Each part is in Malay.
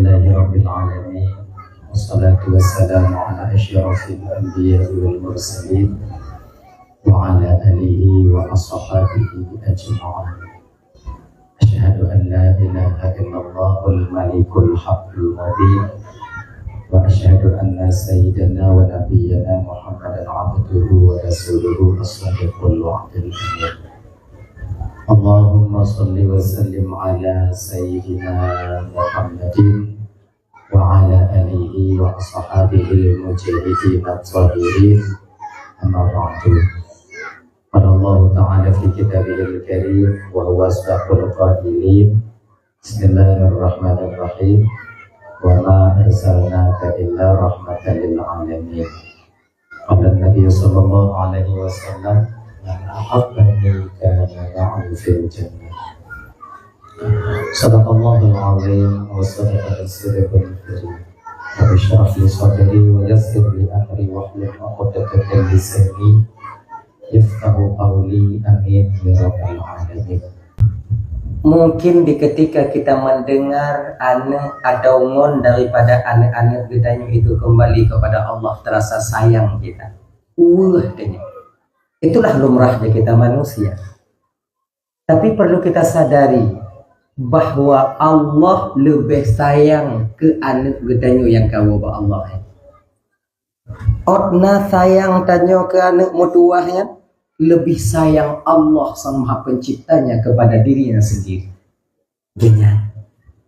Alhamdulillahi Rabbil Alamin. Wassalatu wassalamu ala asyrafil anbiya'i wal mursalin wa ala alihi wa ashabihi ajma'in. Asyhadu an la ilaha illallahul malikul haqqul mubin wa asyhadu anna sayyidana wa nabiyyana Muhammadan abduhu wa rasuluhu as-sadiqul wa'dil amin. Allahumma salli wa sallim ala sayyidina Muhammadin wa ala alihi wa ashabihi al-mujahidin at-tahirin, amma ba'du. Qala Allah Ta'ala fi kitabihil karim wa huwa asdaqul qailin. Bismillahirrahmanirrahim. Wa ma arsalnaka illa rahmatan lil alamin. Qala Nabi sallallahu alaihi wasallam, ahabbani kana ma'ahu fil jannah. Sadaqallahul azim wa sadaqa as-sadiqul karim. Wa ishrah li sadri wa yassir li amri wa hlul 'uqdatam min lisani yafqahu qawli, amin ya rabbal alamin. Mungkin di ketika kita mendengar anak atau ngon daripada anak-anak kita itu kembali kepada Allah, terasa sayang kita. Katanya. Itulah lumrahnya kita manusia. Tapi perlu kita sadari bahwa Allah lebih sayang ke anak gedanyo yang kau bawa Allah. Otna sayang tanyo ke anak mutuahnya, lebih sayang Allah Sang Maha Penciptanya kepada dirinya sendiri. Dengan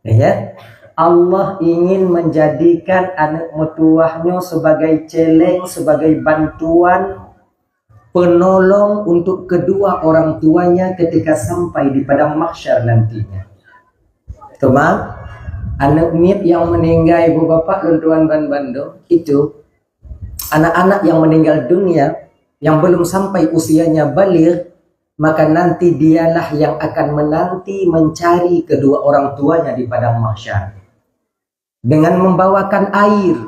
ya, Allah ingin menjadikan anak mutuahnya sebagai celeng, sebagai bantuan, penolong untuk kedua orang tuanya ketika sampai di padang mahsyar nantinya. Teman, anak mit yang meninggal ibu bapak dan tuan bandung itu anak-anak yang meninggal dunia yang belum sampai usianya baligh, maka nanti dialah yang akan menanti mencari kedua orang tuanya di padang mahsyar dengan membawakan air.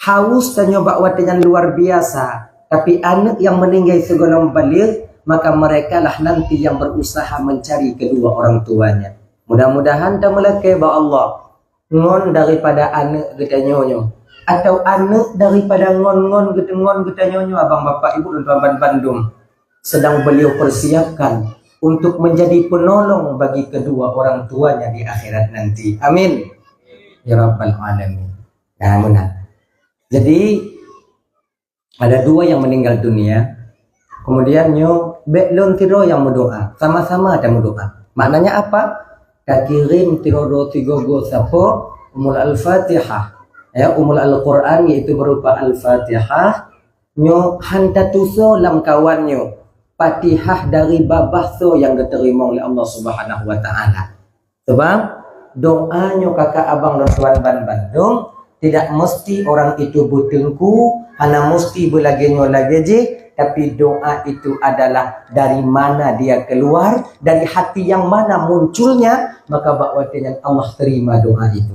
Haus dan nyoba dengan luar biasa. Tapi anak yang meninggal sebelum baligh, maka mereka lah nanti yang berusaha mencari kedua orang tuanya. Mudah-mudahan tak melekai ba Allah ngon daripada anak kita nyonyo, atau anak daripada ngon kita nyonyo, abang bapak ibu dan tuan Bandung sedang beliau persiapkan untuk menjadi penolong bagi kedua orang tuanya di akhirat nanti. Amin ya rabbal alamin. Nah, benar. Jadi ada dua yang meninggal dunia, kemudian nyo belum tido yang berdoa, sama-sama ada berdoa. Maknanya apa? Kakirim tirodo tigogo sapo umul al-fatihah, ya umul al-Quran, yaitu berupa al-fatihah. Nyo hantatuso lam kawannya fatihah dari babahso yang diterima oleh Allah Subhanahu Wa Taala. Sebab doanya kakak abang dan tuan Bandung tidak mesti orang itu butengku, hanya mesti belagenyo lagi, tapi doa itu adalah dari mana dia keluar, dari hati yang mana munculnya, maka bakwatnya Allah terima doa itu.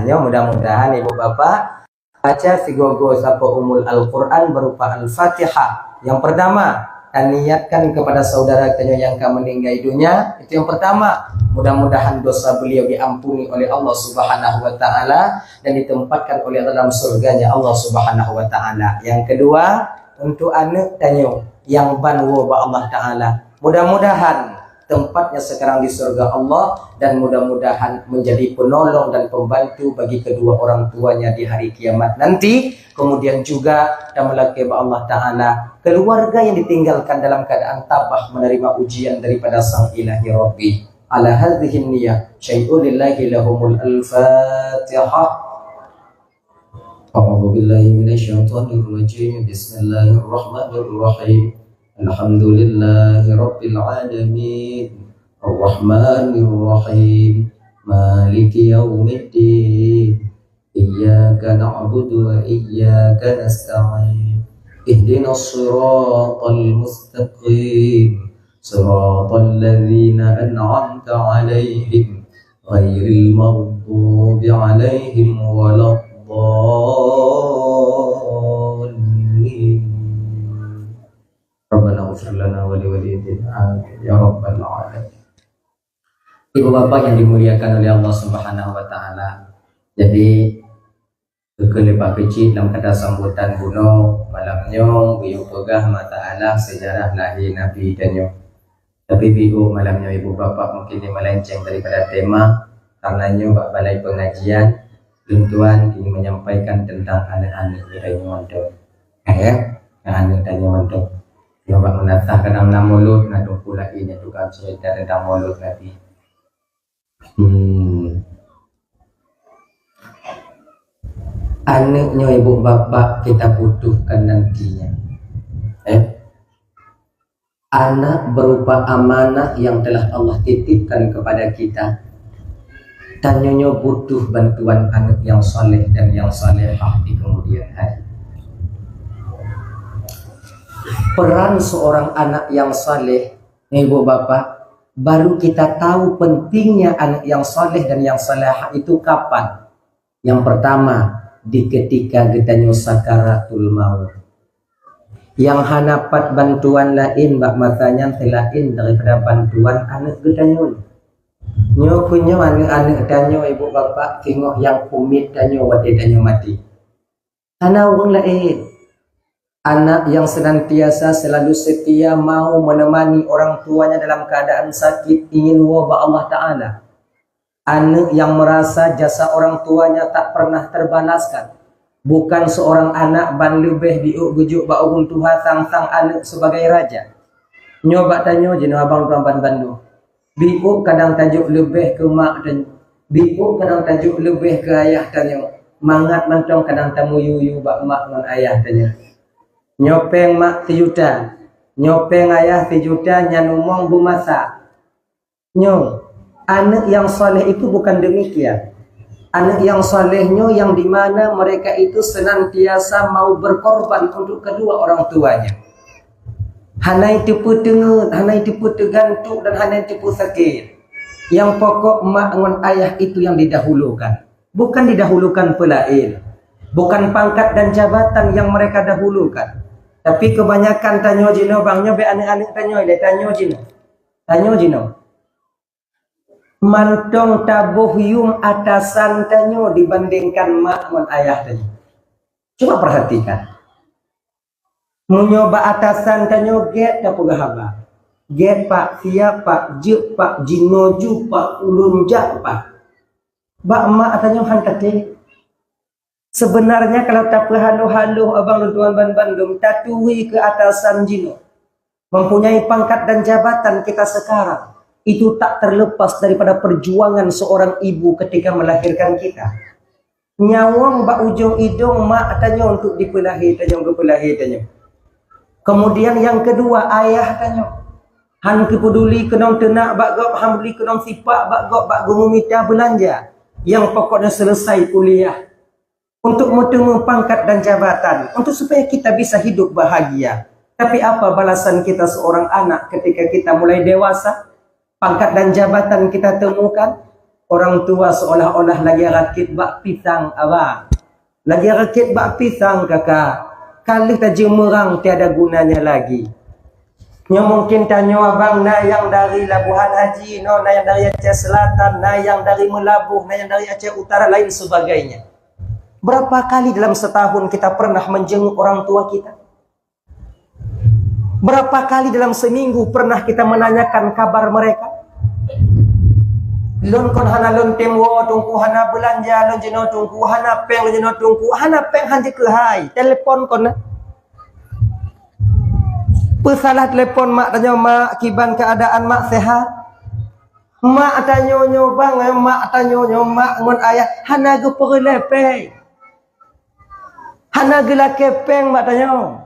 Mudah-mudahan ibu bapak baca sigogo sapa umul al-Quran berupa al-Fatihah. Yang pertama, niatkan kepada saudara kita yang akan meninggal dunia. Itu yang pertama. Mudah-mudahan dosa beliau diampuni oleh Allah Subhanahu Wa Taala dan ditempatkan oleh dalam surganya Allah Subhanahu Wa Taala. Yang kedua, untuk anak tanyo yang banwo ba Allah Taala, mudah-mudahan tempatnya sekarang di surga Allah dan mudah-mudahan menjadi penolong dan pembantu bagi kedua orang tuanya di hari kiamat nanti. Kemudian juga tamlake ba Allah Taala keluarga yang ditinggalkan dalam keadaan tabah menerima ujian daripada Sang Ilahi Rabbi. Ala hadhihi niyyah syai'un lillahi lahumul al-Fatihah. A'udzu billahi minasyaitonir rajim. Bismillahirrahmanirrahim. Alhamdulillahi rabbil alamin. Arrahmanir rahim. Maliki yaumiddin. Iyyaka na'budu wa iyyaka nasta'in. Ihdinas siratal mustaqim. Siratal ladzina an'amta 'alaihim ghairil maghdubi 'alaihim waladdallin. Rabbana ighfir lana wa liwalidina ya rabbal alamin. Ibu bapak yang dimuliakan oleh Allah Subhanahu wa taala. Jadi kekelepak kecil dalam kata sambutan kuno malamnya biu pegah mata Allah sejarah lahir Nabi dan tapi biu malamnya ibu bapak mungkin melenceng daripada tema karenanya bak balai pengajian tuan ingin menyampaikan tentang anak-anak yang mondok. Anak tanya mondok. Yang bak menatah kadang nama mulut nak pula ini tukang cerita tentang mulut Nabi. Anaknya ibu bapak kita butuhkan nantinya. Anak berupa amanah yang telah Allah titipkan kepada kita. Tanyanya butuh bantuan anak yang soleh dan yang salehah di kemudian hari. Peran seorang anak yang soleh, ibu bapak, baru kita tahu pentingnya anak yang soleh dan yang salehah itu kapan? Yang pertama, di ketika gedanyo sakaratul maut. Yang hanapat bantuan lain bak matanya lain daripada bantuan anak gedanyo. Nyo punya anak-anak danyo ibu bapak tengok yang kumit danyo wadi danyo mati. Karena orang lain. Anak yang senantiasa selalu setia mau menemani orang tuanya dalam keadaan sakit ingin wabah Allah Ta'ala. Anak yang merasa jasa orang tuanya tak pernah terbalaskan. Bukan seorang anak ban lebih diujuk ba'urun Tuhan sang anak sebagai raja. Nyoba tanya jenuh abang tuan bandu. Biuk kadang tajuk lebih ke mak dan biuk kadang tajuk lebih ke ayah tanya. Mangat mantong kadang tamu yuyu bak mak dengan ayah tanya. Nyopeng mak 3 juta, nyopeng ayah 3 juta, nyanumong bumasa. Nyong, anak yang soleh itu bukan demikian. Anak yang solehnya yang dimana mereka itu senantiasa mau berkorban untuk kedua orang tuanya. Hanai tipu tengut, hanai tipu tergantung dan hanai tipu sakit. Yang pokok mak dengan ayah itu yang didahulukan. Bukan didahulukan pelain. Bukan pangkat dan jabatan yang mereka dahulukan. Tapi kebanyakan tanyo jino bangnya be anak-anak tanyo ile tanyo jino. Tanyo jino. Mantong tabuh yung atasan tanyo dibandingkan mak dan ayah tanyo. Coba perhatikan. Menyoba atasan tanyo get tak pegahaba. Get pak siap pak je pak jinoju pak ulunjak pak. Bak mak tanyo hantate. Sebenarnya kalau tak halu-halu abang tuan Bandung tatui ke atasan jino. Mempunyai pangkat dan jabatan kita sekarang. Itu tak terlepas daripada perjuangan seorang ibu ketika melahirkan kita. Nyawang bak ujung hidung mak tanya untuk dipelahi tanya kepelahi tanya. Kemudian yang kedua ayah tanya. Han kepeduli kenong tenak bak gop han beli kenong sipak bak gop bak gumumita belanja. Yang pokoknya selesai kuliah. Untuk bertemu pangkat dan jabatan, untuk supaya kita bisa hidup bahagia. Tapi apa balasan kita seorang anak ketika kita mulai dewasa? Pangkat dan jabatan kita temukan, orang tua seolah-olah lagi rakit bak pisang abang. Lagi rakit bak pisang kakak. Kali taji merang tiada gunanya lagi. Yang mungkin tanya abang, na yang dari Labuhan Haji, no, na yang dari Aceh Selatan, na yang dari Melabuh, na yang dari Aceh Utara, lain sebagainya. Berapa kali dalam setahun kita pernah menjenguk orang tua kita? Berapa kali dalam seminggu pernah kita menanyakan kabar mereka? Lon kon hana lon temwo tungku hana belanja lon jeno tungku hana peng lon jeno tungku hana peng hanji ke hai telepon kon na. Pesalah telepon mak tanya mak kiban keadaan mak sehat. Mak tanya nyo bang mak tanya nyo mak ngon ayah hana ge perlepe. Hana gila kepeng mak tanya.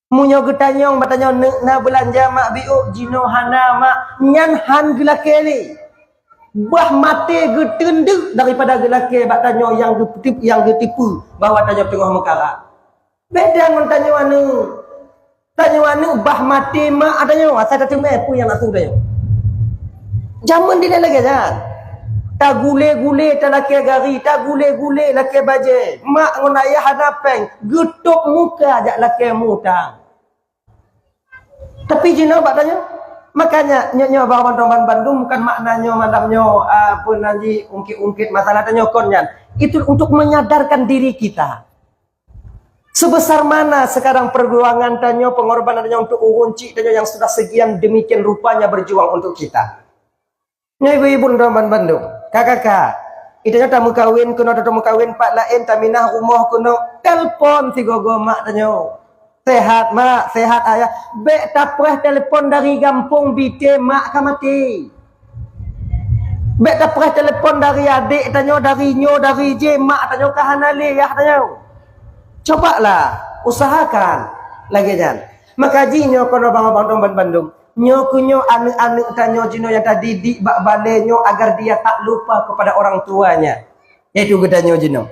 Munyo getanyong mak tanya na belanja mak biuk jino hana mak nyan han gila keli. Bah mati getendek daripada gila ke mak tanya yang getipu bawa tanya tengah mekara. Beda ngon tanya anu. Tanya anu bah mati mak tanya asal tak mepu yang nak sudah. Jaman dia lagi kan. Tak gule-gule tak laki gari, tak gule-gule laki baje. Mak ngon ayah hadapeng, getuk muka ajak laki mutang. Tapi jina bak tanya, Makanya nyonya bawa teman Bandung bukan maknanya malamnya apa nanti ungkit-ungkit masalah tanya konyan. Itu untuk menyadarkan diri kita. Sebesar mana sekarang perjuangan tanya pengorbanan tanya untuk urunci tanya yang sudah sekian demikian rupanya berjuang untuk kita. Nya ibu-ibu teman Bandung, kakak-kakak, itanya tamu kawin kuno tamu kawin pak lain taminah rumah kuno telepon si gogo mak tanya. Sehat mak, sehat ayah. Bek tapreh telepon dari kampung bite mak kamati. Bek tapreh telepon dari adik tanya dari nyo dari je mak tanya kahanale ya tanya. Cobalah, usahakan lagi jan. Maka jinyo kono bang Bandung. Nyo kunyo anu-anu tanya jino yang tadi di bak balenyo agar dia tak lupa kepada orang tuanya. Yaitu gedanyo jino.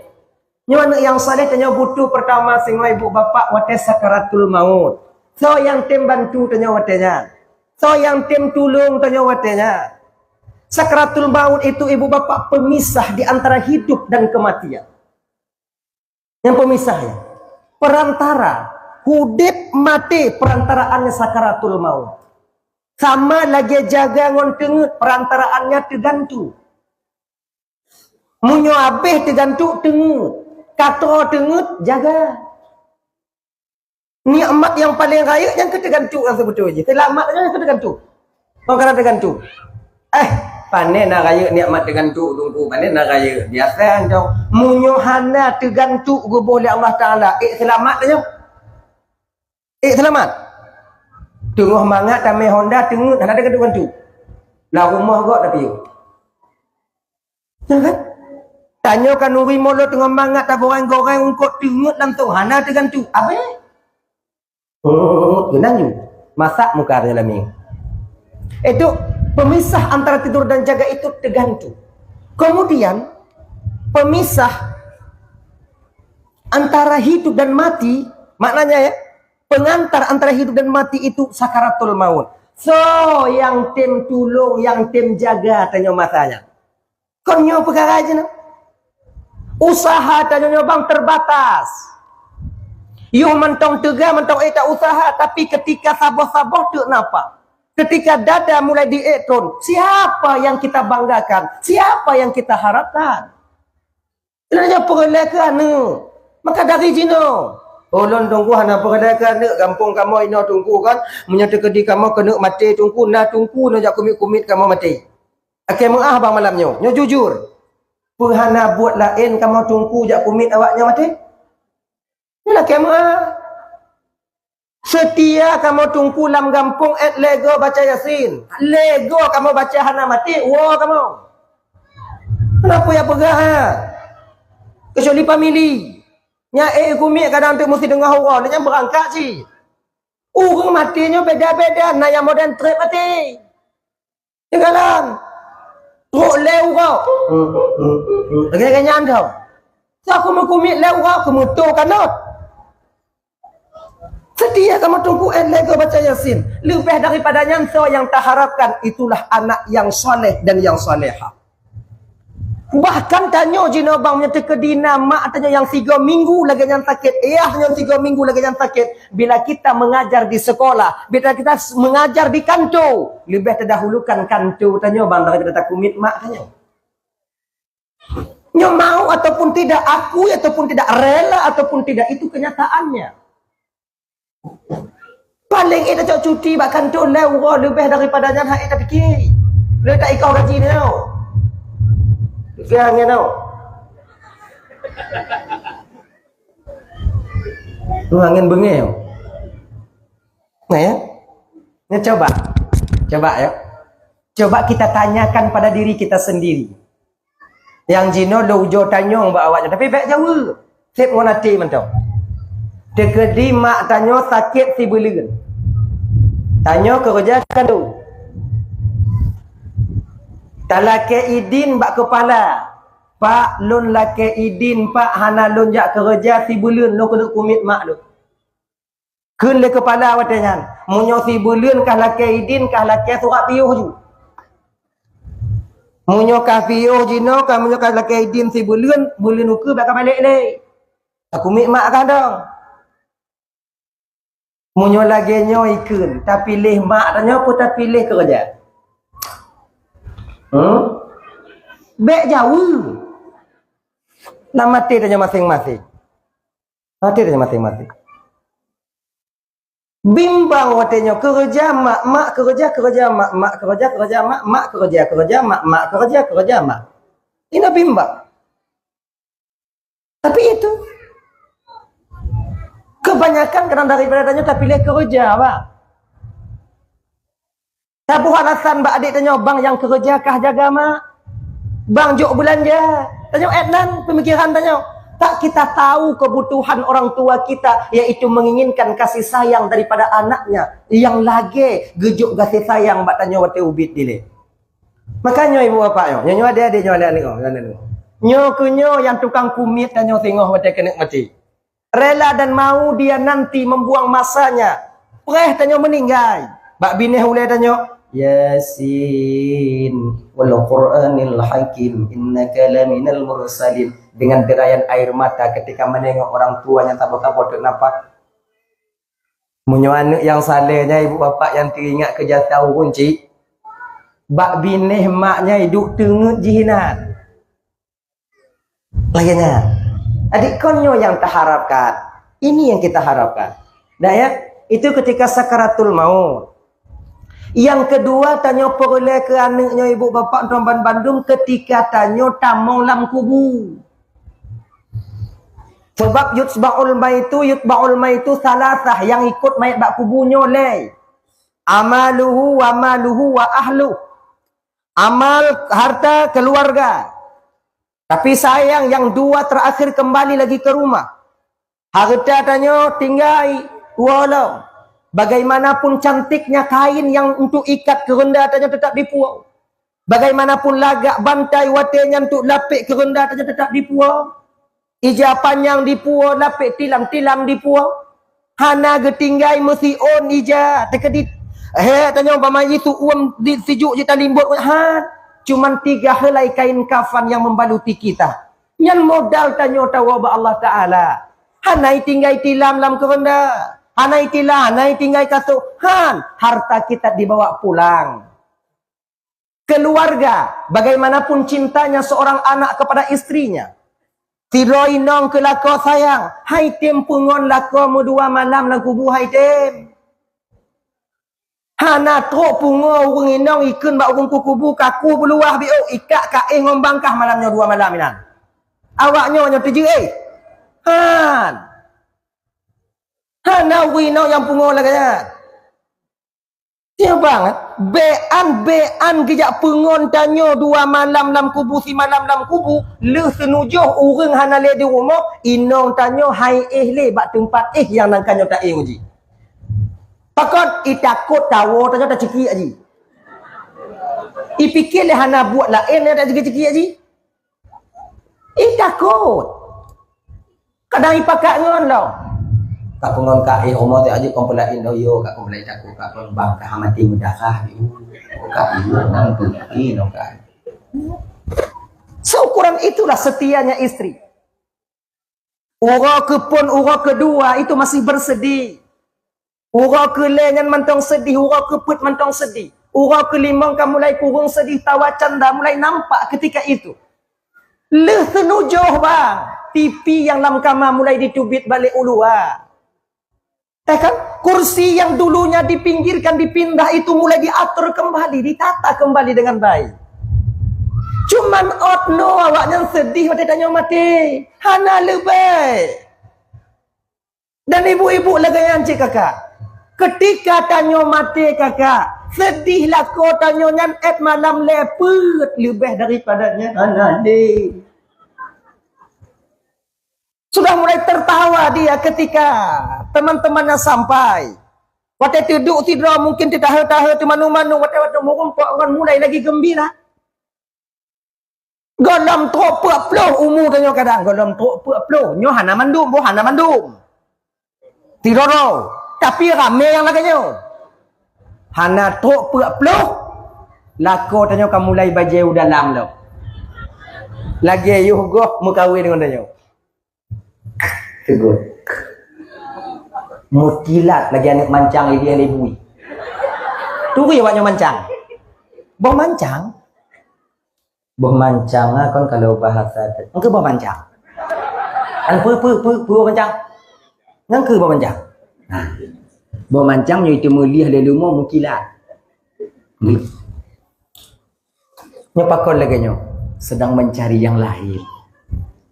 Nyo anak yang saleh tanya butuh pertama sing ibu bapak wate sakaratul maut. So yang tim bantu tanya watenya. So yang tim tulung tanya watenya. Sakaratul maut itu ibu bapak pemisah di antara hidup dan kematian. Yang pemisahnya perantara hudip mati perantaraannya sakaratul maut. Sama lagi jaga ngontengut perantaraannya tergantung. Munyo abeh tergantung tengut. Kata tengut jaga. Nikmat yang paling raya yang ketergantung yang sebetulnya. Selamatnya yang ketergantung. Kau kena tergantung. Panen nak raya nikmat tergantung tunggu panen nak raya biasa anjau. Munyo hana tergantung go boleh Allah Taala. Selamat aja. Selamat. Tunggu mangat tamai Honda tengut hana tergantung. Lah rumah gok tapi. Jangan. Tanya kan uri molo tengah mangat tak goreng-goreng ungkot tengut langsung hana tergantung. Apa? Genanyu. Masak muka dalam ni. Itu pemisah antara tidur dan jaga itu tergantung. Kemudian pemisah antara hidup dan mati, maknanya ya, pengantar antara hidup dan mati itu sakaratul maut. So, yang tim tulung, yang tim jaga tanya masanya. Konyo perkara aja no? Usaha tanya bang terbatas. You mentong tega, mentong tak usaha, tapi ketika saboh-saboh tu nampak. Ketika dada mulai dietron, siapa yang kita banggakan? Siapa yang kita harapkan? Sebenarnya perlakuan ni. Maka dari jino. Ulun tunggu hana perlakuan ni. Kampung kamu ini tunggu kan. Menyata kedi kamu kena mati tunggu. Nah tunggu nak jak kumit-kumit kamu mati. Akhir mengah bang malamnya. Nyo jujur. Perhana buat lain kamu tunggu jak kumit awaknya mati. Ini lah kemah. Setia kamu tunggu lam gampung lego baca Yasin. Lego kamu baca hana mati. Wah kamu. Kenapa ya pegah? Kecuali family. Nya kumit kadang tu mesti dengar orang. Dia berangkat sih. Orang matinya beda-beda. Nah yang modern trip mati. Tenggalan. Truk lew kau. Lagi-lagi kau. So aku mau kumit lew kau. Kemutu kanot. Setia kamu tunggu lego baca Yasin. Lebih daripadanya so yang tak harapkan itulah anak yang soleh dan yang soleha. Bahkan tanya jina bang menyata kedina mak tanya yang 3 minggu lagi yang sakit. Yang 3 minggu lagi yang sakit. Bila kita mengajar di sekolah, bila kita mengajar di kantor, lebih terdahulukan kantor tanya bang daripada tak kumit mak tanya. Nyo mau ataupun tidak, akui ataupun tidak, rela ataupun tidak, itu kenyataannya. Paling kita cak cuti bahkan tu lewa lebih daripada yang hak kita fikir. Lebih tak ikau gaji ni tau. Fikir ni tau. Tu angin bengil. Nah ya. Ni coba. Coba ya. Coba kita tanyakan pada diri kita sendiri. Yang jino lo ujo tanya mbak awaknya tapi baik Jawa. Sip monati mentau. Dekedi mak tanya sakit si belian. Tanya kerjakan tu. Talake idin bak kepala. Pak lun lake idin pak hana lun jak kerja si belian lo kena kumit mak tu. Kun le kepala watanya. Munyo si belian kah lake idin kah lake surat piuh ju. Munyo kah piuh jino kah munyo kah lake idin si belian uku bak balik le. Aku kumit mak kan dong. Munyo lagi nyo ikun, tapi pilih mak tanya apa tak pilih kerja. Bek jauh. Nak mati tanya masing-masing. Mati tanya masing-masing. Bimbang watenya kerja mak kerja mak kerja mak kerja mak. Ini bimbang. Tapi itu kebanyakan kadang daripada tanya tak pilih kerja, Pak. Tabu alasan mbak adik tanya, bang yang kerja kah jaga mak? Bang jok belanja. Tanya Ednan, pemikiran tanya. Tak kita tahu kebutuhan orang tua kita, yaitu menginginkan kasih sayang daripada anaknya. Yang lagi gejuk kasih sayang mbak tanya waktu ubit dile. Makanya ibu bapak nyo ada adik nyo ada anik. Nyo kunyo yang tukang kumit tanya tengok waktu kena mati. Rela dan mau dia nanti membuang masanya. Preh tanya meninggal. Bak bineh ulai tanya, Yasin wal Qur'anil Hakim innaka laminal mursalin. Dengan derayan air mata ketika menengok orang tuanya tapo-tapo duk napa. Munyo anak yang salehnya ibu bapak yang teringat kerja tahu kunci. Bak bineh maknya hidup tengut jihinat. Laginya, adik konyo yang tak harapkan. Ini yang kita harapkan. Nah ya, itu ketika sakaratul maut. Yang kedua, tanyo peroleh ke anaknya ibu bapak Tuan Bandung ketika tanyo tamong lam kubu. Sebab yutba'ul maitu salasah yang ikut mayat bak kubunyo leh. Amaluhu wa maluhu wa ahlu. Amal, harta, keluarga. Tapi sayang yang dua terakhir kembali lagi ke rumah. Harta tanya tinggal walau. Bagaimanapun cantiknya kain yang untuk ikat kerendah tanya tetap dipuau. Bagaimanapun lagak bantai watenya untuk lapik kerendah tanya tetap dipuau. Ija panjang dipuau, lapik tilam-tilam dipuau. Hana getinggai mesti on ija terkedit. Tanya umpama itu di sejuk je talimbut. Cuman 3 helai kain kafan yang membaluti kita. Yang modal tanya tahu Allah Ta'ala. Hanai tinggal tilam lam kerenda. Hanai tinggal kasut. Harta kita dibawa pulang. Keluarga. Bagaimanapun cintanya seorang anak kepada istrinya. Tiroi nong ke lako sayang. Hai tem pungon lako mu 2 malam lang kubu hai tem. Hana trok pungo urung inong ikun bak urung kukubu kaku beluah biu ikat ka ngombangkah malamnya 2 malam inan. Awaknya nyo teje Hana urung inong yang pungo laganya. Dia banget bean gejak pengon tanyo 2 malam lam kubu si malam lam kubu le senujuh urung hana le di rumah inong tanyo hai le bak tempat yang nangkanyo tak uji. Pakot itakut tahu tanya tak cekik aji. Ipikir le hana buat lain tak cekik aji. Itakut. Kadang ipakat ngon lo. Kak pengon kak rumah tu aja kompulain do yo kak kompulain takut kak bang kak mati mudakah yo. Kak yo nang pergi no kak. Seukuran itulah setianya istri. Ura kepun ura kedua itu masih bersedih. Ura kelengan mentong sedih, ura keput mentong sedih. Ura kelimang kan mulai kurung sedih, tawa canda mulai nampak ketika itu. Leh senujuh bang. TV yang lam kamar mulai ditubit balik ulua. Kan? Kursi yang dulunya dipinggirkan, dipindah itu mulai diatur kembali, ditata kembali dengan baik. Cuman otno awaknya sedih, mati tanya mati. Hana lebih. Dan ibu-ibu lagi yang cik kakak. Ketika tanyo mati kakak, sedihlah kau tanyo nyan malam lepet lebih daripadanya anade. Sudah mulai tertawa dia ketika teman-temannya sampai. Waktu duduk tidur mungkin tidak tahu tu manu-manu waktu merumpak orang mulai lagi gembira. Golam tok puak-puak umur tanyo kadang golam tok puak-puak nyo hana mandum bo hana mandum. Tidoro. Tapi ramai yang laganya. Hana tok puak-puak. Lako tanyo kamu mulai bajau dalam lo. Lagi you goh mu kahwin dengan tanyo. Tegur. Mutilat lagi anak mancang lagi yang lebui. Tunggu ya waknya mancang. Boh mancang. Boh mancang kan kalau bahasa engke boh mancang. An pu mancang. Engke boh mancang. Nah. Boh mancang nya itu muliah leluma mutilat. Nya pakon lagi nya sedang mencari yang lain.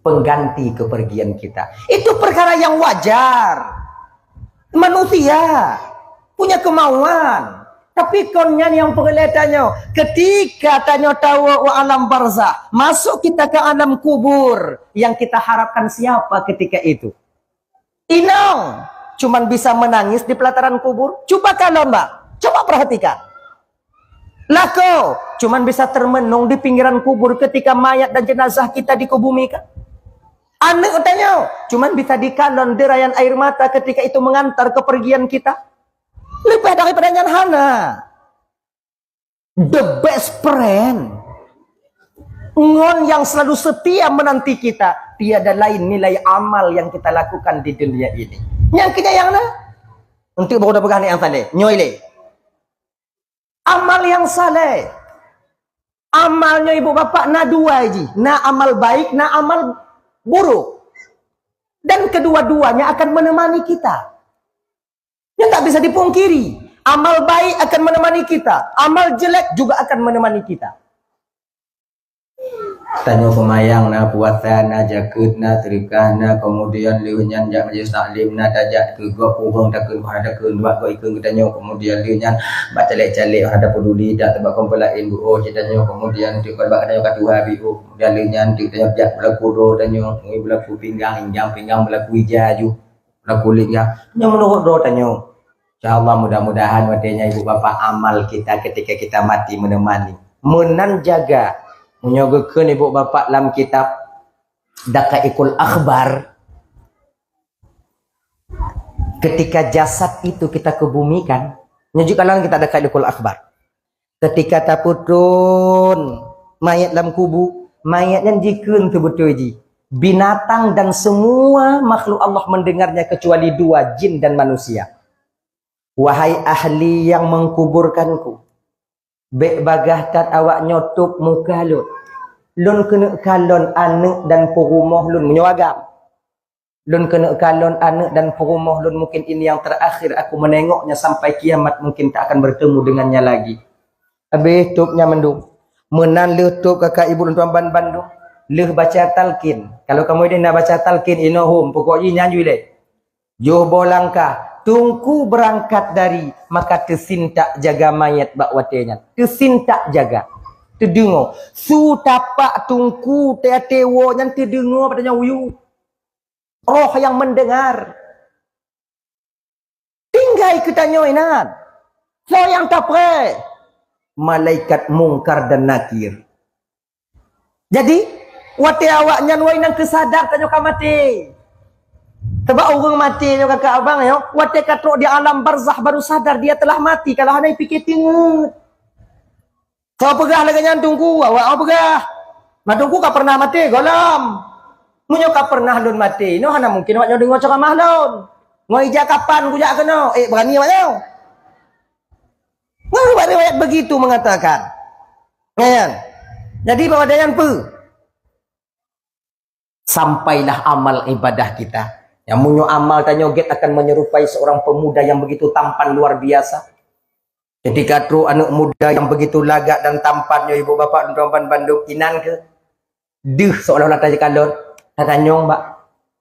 Pengganti kepergian kita. Itu perkara yang wajar. Manusia punya kemauan. Tapi konnya yang perletannya ketika tanya tahu alam barzah, masuk kita ke alam kubur, yang kita harapkan siapa ketika itu? Inong cuman bisa menangis di pelataran kubur. Coba kalau mbak, coba perhatikan. Lako cuman bisa termenung di pinggiran kubur ketika mayat dan jenazah kita dikubumikan. Anak tanya, cuman bisa dikalon derayan air mata ketika itu mengantar kepergian kita. Lebih daripada yang hana. The best friend. Ngon yang selalu setia menanti kita. Tiada lain nilai amal yang kita lakukan di dunia ini. Yang yang na? Untuk baru pegang yang saleh. Nyoyle. Amal yang saleh. Amalnya ibu bapak na dua ji. Na amal baik, na amal buruk. Dan kedua-duanya akan menemani kita. Yang tak bisa dipungkiri. Amal baik akan menemani kita. Amal jelek juga akan menemani kita. Tanya pemayang na puasa na jakut na terikah na kemudian liunyan jak majlis taklim na tajak ke gua kurang takun ada ke dua gua ikun tanya kemudian liunyan bak calek-calek ada peduli dak tebak kompelain bu oh tanya kemudian tu bak tanya kat dua bi oh kemudian liunyan tu tanya jak berlaku do tanya ngi berlaku pinggang berlaku hijau berlaku linggang yang menurut do tanya insyaallah mudah-mudahan wadenya ibu bapak amal kita ketika kita mati menemani menan jaga menyogokeun ibu bapak dalam kitab Daqaiqul Akhbar. Ketika jasad itu kita kebumikan, nyujukan kita Daqaiqul Akhbar. Ketika taputun mayat dalam kubu, mayatnya jikeun tu betul ji. Binatang dan semua makhluk Allah mendengarnya kecuali dua, jin dan manusia. Wahai ahli yang mengkuburkanku, bek bagah tat awak nyotup muka lun. Lun kena kalon anak dan perumah lun menyawagam. Lun kena kalon anak dan perumah lun mungkin ini yang terakhir aku menengoknya sampai kiamat mungkin tak akan bertemu dengannya lagi. Habis tupnya mendung. Menan leh tup kakak ibu dan tuan Bandung. Leh baca talqin. Kalau kamu ini nak baca talqin inohum pokoknya nyanyi le. Joh bolangkah. Tungku berangkat dari maka tersintak jaga mayat bak watenya. Tersintak jaga. Terdengar. Su tapak tungku teatewo yang terdengar padanya uyu. Roh yang mendengar. Tinggal kita nyoinan. So yang tapre. Malaikat mungkar dan nakir. Jadi, wate awaknya nuainan kesadar tanya kamati. Sebab orang mati ni kakak abang ya, waktu katrok di alam barzah baru sadar dia telah mati. Kalau hanai fikir tingut. Kau pegah lagi nyantungku, awak pegah. Matungku kau pernah mati, golam. Munyo kau pernah lun mati. No hana mungkin awak dengar ceramah lun. Ngoi ija kapan ku jak kena? Berani awak tau. Ngapa riwayat begitu mengatakan? Kan? Jadi bawa dayan pu. Sampailah amal ibadah kita. Yang munyo amal tanyoget akan menyerupai seorang pemuda yang begitu tampan luar biasa. Ketika tu anak muda yang begitu lagak dan tampannya ibu bapa dan tuan Bandung inan ke? Deh seolah-olah tanya kalon. Tanyong mbak.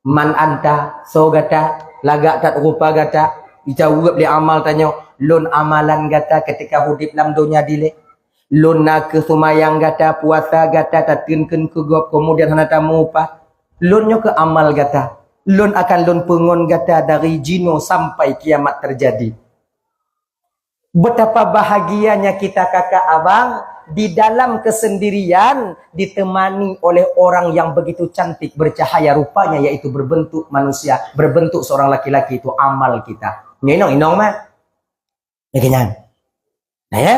Man anta so gata lagak tak rupa gata. Ica urap di amal tanya. Lun amalan gata ketika hudip dalam dunia dile. Lun nak ke sumayang gata puasa gata tatinkeun ke gop kemudian hana tamu upah. Lunnya ke amal gata. Lun akan lun pengon gata dari jino sampai kiamat terjadi. Betapa bahagianya kita kakak abang di dalam kesendirian ditemani oleh orang yang begitu cantik bercahaya rupanya yaitu berbentuk manusia, berbentuk seorang laki-laki itu amal kita. Inong mah. Ya kenyan. Nah ya.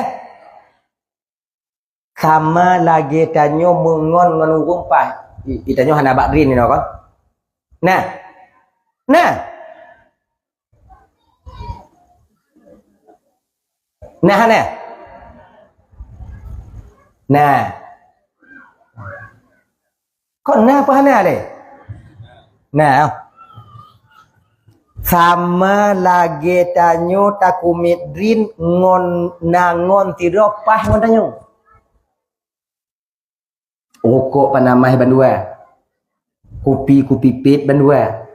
Sama lagi tanyo mengon menurung pah. Itanyo hana bakrin ni kan. Nah. Nah. Nah. Kok nah apa hana deh? Nah. Sama lagi tanyo takumidrin ngon nangon tiro pah ngon tanyo. Rokok panamah bandua. Kopi pit bandua.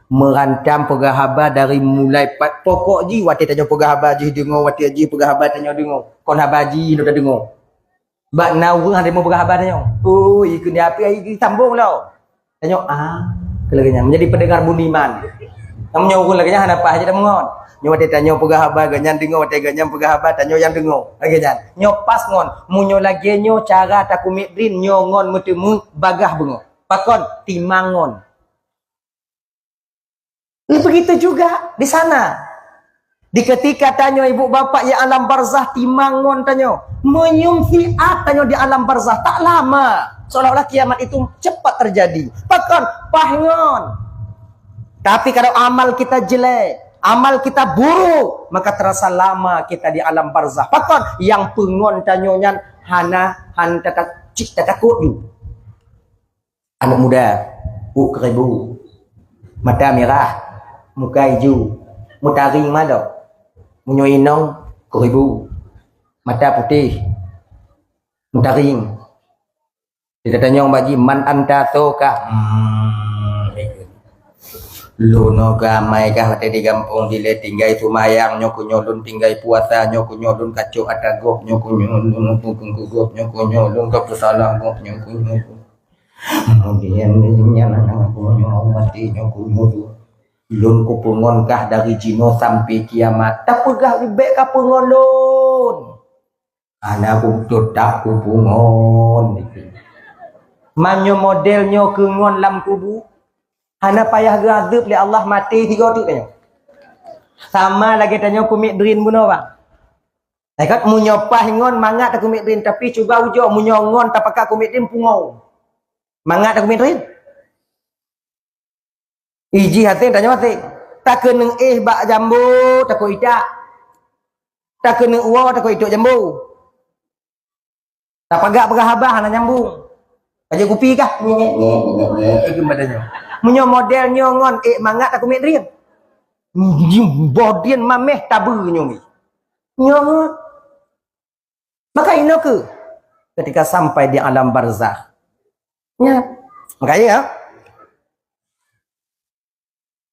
Merancam pegahaba dari mulai pokok ji wati tanyo pegahaba ji dengo wati ji pegahaba tanyo dengo. Kon habaji no dengo. Bak nawung ada mau pegahaba tanyo. Oh, ikut dia api ai sambung lah. Tanyo kelaganya menjadi pendengar budiman. Namanya urun lagi nya apa aja dah mengon. Nyo wate tanyo pegahaba ganyan dengo wate ganyan pegahaba tanyo yang dengo. Lagi jan. Nyo pas ngon, munyo lagi nyo cara takumidrin nyo ngon metemu bagah bengo. Pakon timangon. Begitu juga di sana. Di ketika tanyo ibu bapak ya alam barzah timangon tanyo. Menyumfiat tanyo di alam barzah tak lama. Seolah-olah kiamat itu cepat terjadi. Pakon pahngon. Tapi kalau amal kita jelek, amal kita buruk, maka terasa lama kita di alam barzah. Pakon yang pengon tanyo nyan han takut you. Anak muda, keribu, mata merah, muka hijau, mutaring mado, munyo inong keribu, mata putih, mutaring. Dia tanya orang baji man anta toka. Luno gamai kah di kampung dile tinggai sumayang nyoku nyolun tinggai puasa nyoku nyolun kacau atagop nyoku nyolun kugop nyoku nyolun kepesalah gop nyoku nyolun. Kemudian nyana aku mati nyoku nyolun. Lun kupungon kah dari Cino sampai kiamat. Tak pegah ribet kah pengolun. Anak aku tak kupungon. Manyo modelnya kengon lam kubu. Hana payah gadab li Allah mati 3 tu tanya. Sama lagi tanya kumik drin buno bang. Dekat munyopah ngon mangat tak kumik drin tapi cuba ujo munyongon tak pakai kumik drin pungau. Mangat tak kumik drin. Iji hati tanya hati. Tak kena bak jambu tak ko idak. Tak kena uwa tak ko iduk jambu. Tak pagak pegahaba hana nyambung. Aja kopi kah? Gimana munyo model nyongon mangat aku medrin. Bodien mameh tabu nyomi. Nyongon. Maka ino ke ketika sampai di alam barzah. Ya. Makanya ya.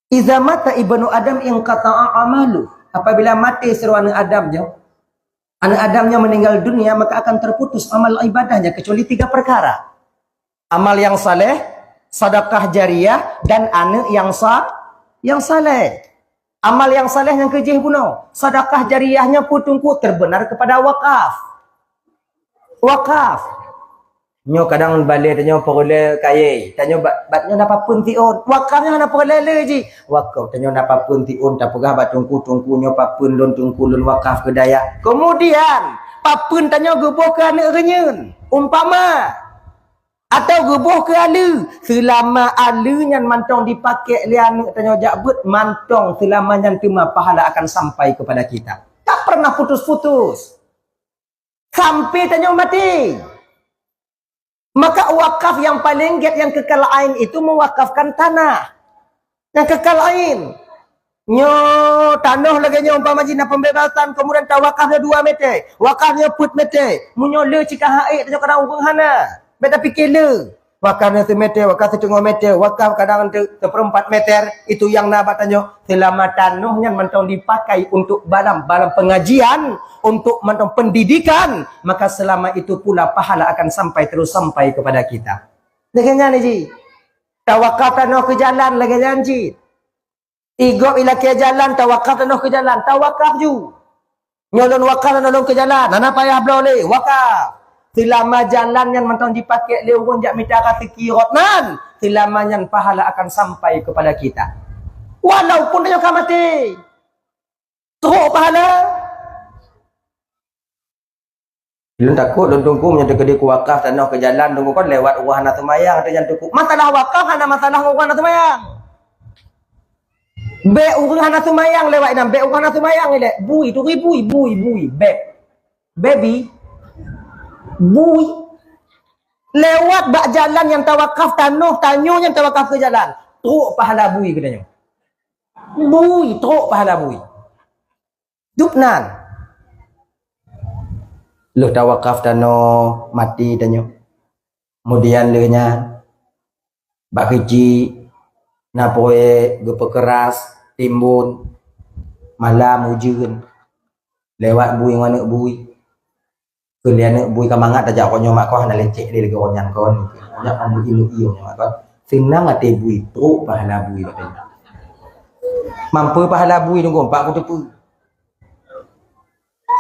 Iza mata ibnu Adam inqata'a amalu. Apabila mati seru anak Adamnya, anak Adamnya meninggal dunia maka akan terputus amal ibadahnya kecuali 3 perkara. Amal yang saleh, sedekah jariyah dan anak yang saleh. Amal yang saleh yang kejih puno. Sedekah jariyahnya putungku terbenar kepada wakaf. Wakaf. Nyo kadang balik tanyo perole kaya. Tanyo batnyo napa pun tiun. Wakafnya napa perole ji. Wakaf tanyo napa pun tiun tak pegah batungku nyo papun lon tungku lon wakaf kedaya. Kemudian papun tanyo gebuh ke anak renyun. Umpama atau gebuh ke alu selama alu yang mantong dipakai lian tanya jakbut mantong selama yang terima pahala akan sampai kepada kita. Tak pernah putus-putus sampai tanya mati. Maka wakaf yang paling giat yang kekal ain itu mewakafkan tanah yang kekal ain. Nyo tanah lagi nyo umpama jina pembebasan kemudian tawakafnya 2 meter, wakafnya put meter, munyo le cika haik tanya kadang urang hana. Beta fikir le. Wakafnya 1 meter, wakaf 1,5 meter, wakaf kadang 1/4 meter. Itu yang nak tanya. Selama tanahnya mentong dipakai untuk balam pengajian, untuk mentong pendidikan, maka selama itu pula pahala akan terus sampai kepada kita. Dengannya ni ji. Tawakaf tanah ke jalan lagi janji. Igop ila ke jalan, tawakaf tanah ke jalan, tawakaf ju. Nyolon wakaf tanah ke jalan, nana payah boleh wakaf. Selama jalan yang mentang dipakai lewon jak mitara fikirat nan, selama yang pahala akan sampai kepada kita. Walaupun dia akan mati. Teruk pahala. Lu takut don tungku menyatu ke wakaf tanah ke jalan tunggu kan lewat urang anak semayang atau yang tungku. Masalah wakaf hana masalah urang anak semayang. Be urang hana sumayang lewat nam, be urang hana sumayang ile. Bui tu bui. Be. Baby. Bui. Lewat bak jalan yang tawakaf tanyo yang tawakaf ke jalan. Teruk pahala bui katanya. Bui, teruk pahala bui. Dupnan. Lu tawakaf tanyo mati tanyo. Kemudian leunya bak keji napoe gepekeras timbun malam hujan lewat bui ngane bui kelian bui kamangat aja konyo mak ko hana lecek di lagi onyan kon nya amu ilu iyo mak kon sinang ate bui truk pahala bui katanya mampu pahala bui nunggu pak ku tepu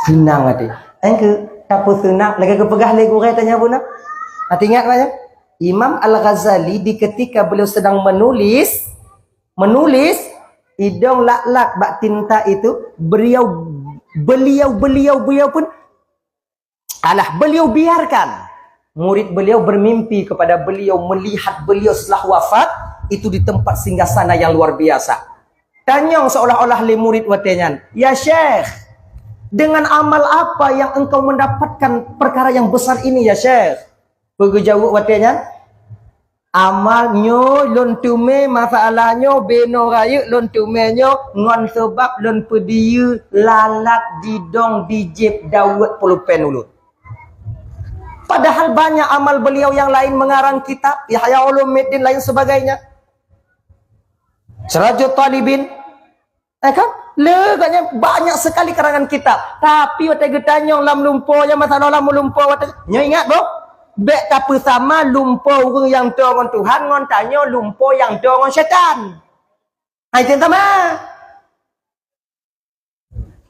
sinang ate engke apa senang lagi kepegah lagi urai tanya puna hati ingat banyak Imam Al-Ghazali di ketika beliau sedang menulis hidung lak-lak bak tinta itu beliau pun beliau biarkan murid beliau bermimpi kepada beliau melihat beliau setelah wafat itu di tempat singgasana yang luar biasa. Tanyong seolah-olah le murid watenyan, "Ya Syekh, dengan amal apa yang engkau mendapatkan perkara yang besar ini ya Syekh?" Berjawab watenya amalnyo lon tume masalahnya beno raya lon tumenyo ngon sebab lon pediu lalat didong dijib dawet pulupen ulut. Padahal banyak amal beliau yang lain mengarang kitab Yahya Ulumuddin lain sebagainya. Sirajul Talibin kan? Leganya banyak sekali karangan kitab. Tapi waktu getanyong lam lumpo yang masalah lam lumpo nyo ingat bro? Bek tak sama lumpo orang yang doa dengan Tuhan ngon tanya lumpo yang doa dengan syaitan. Hai sama.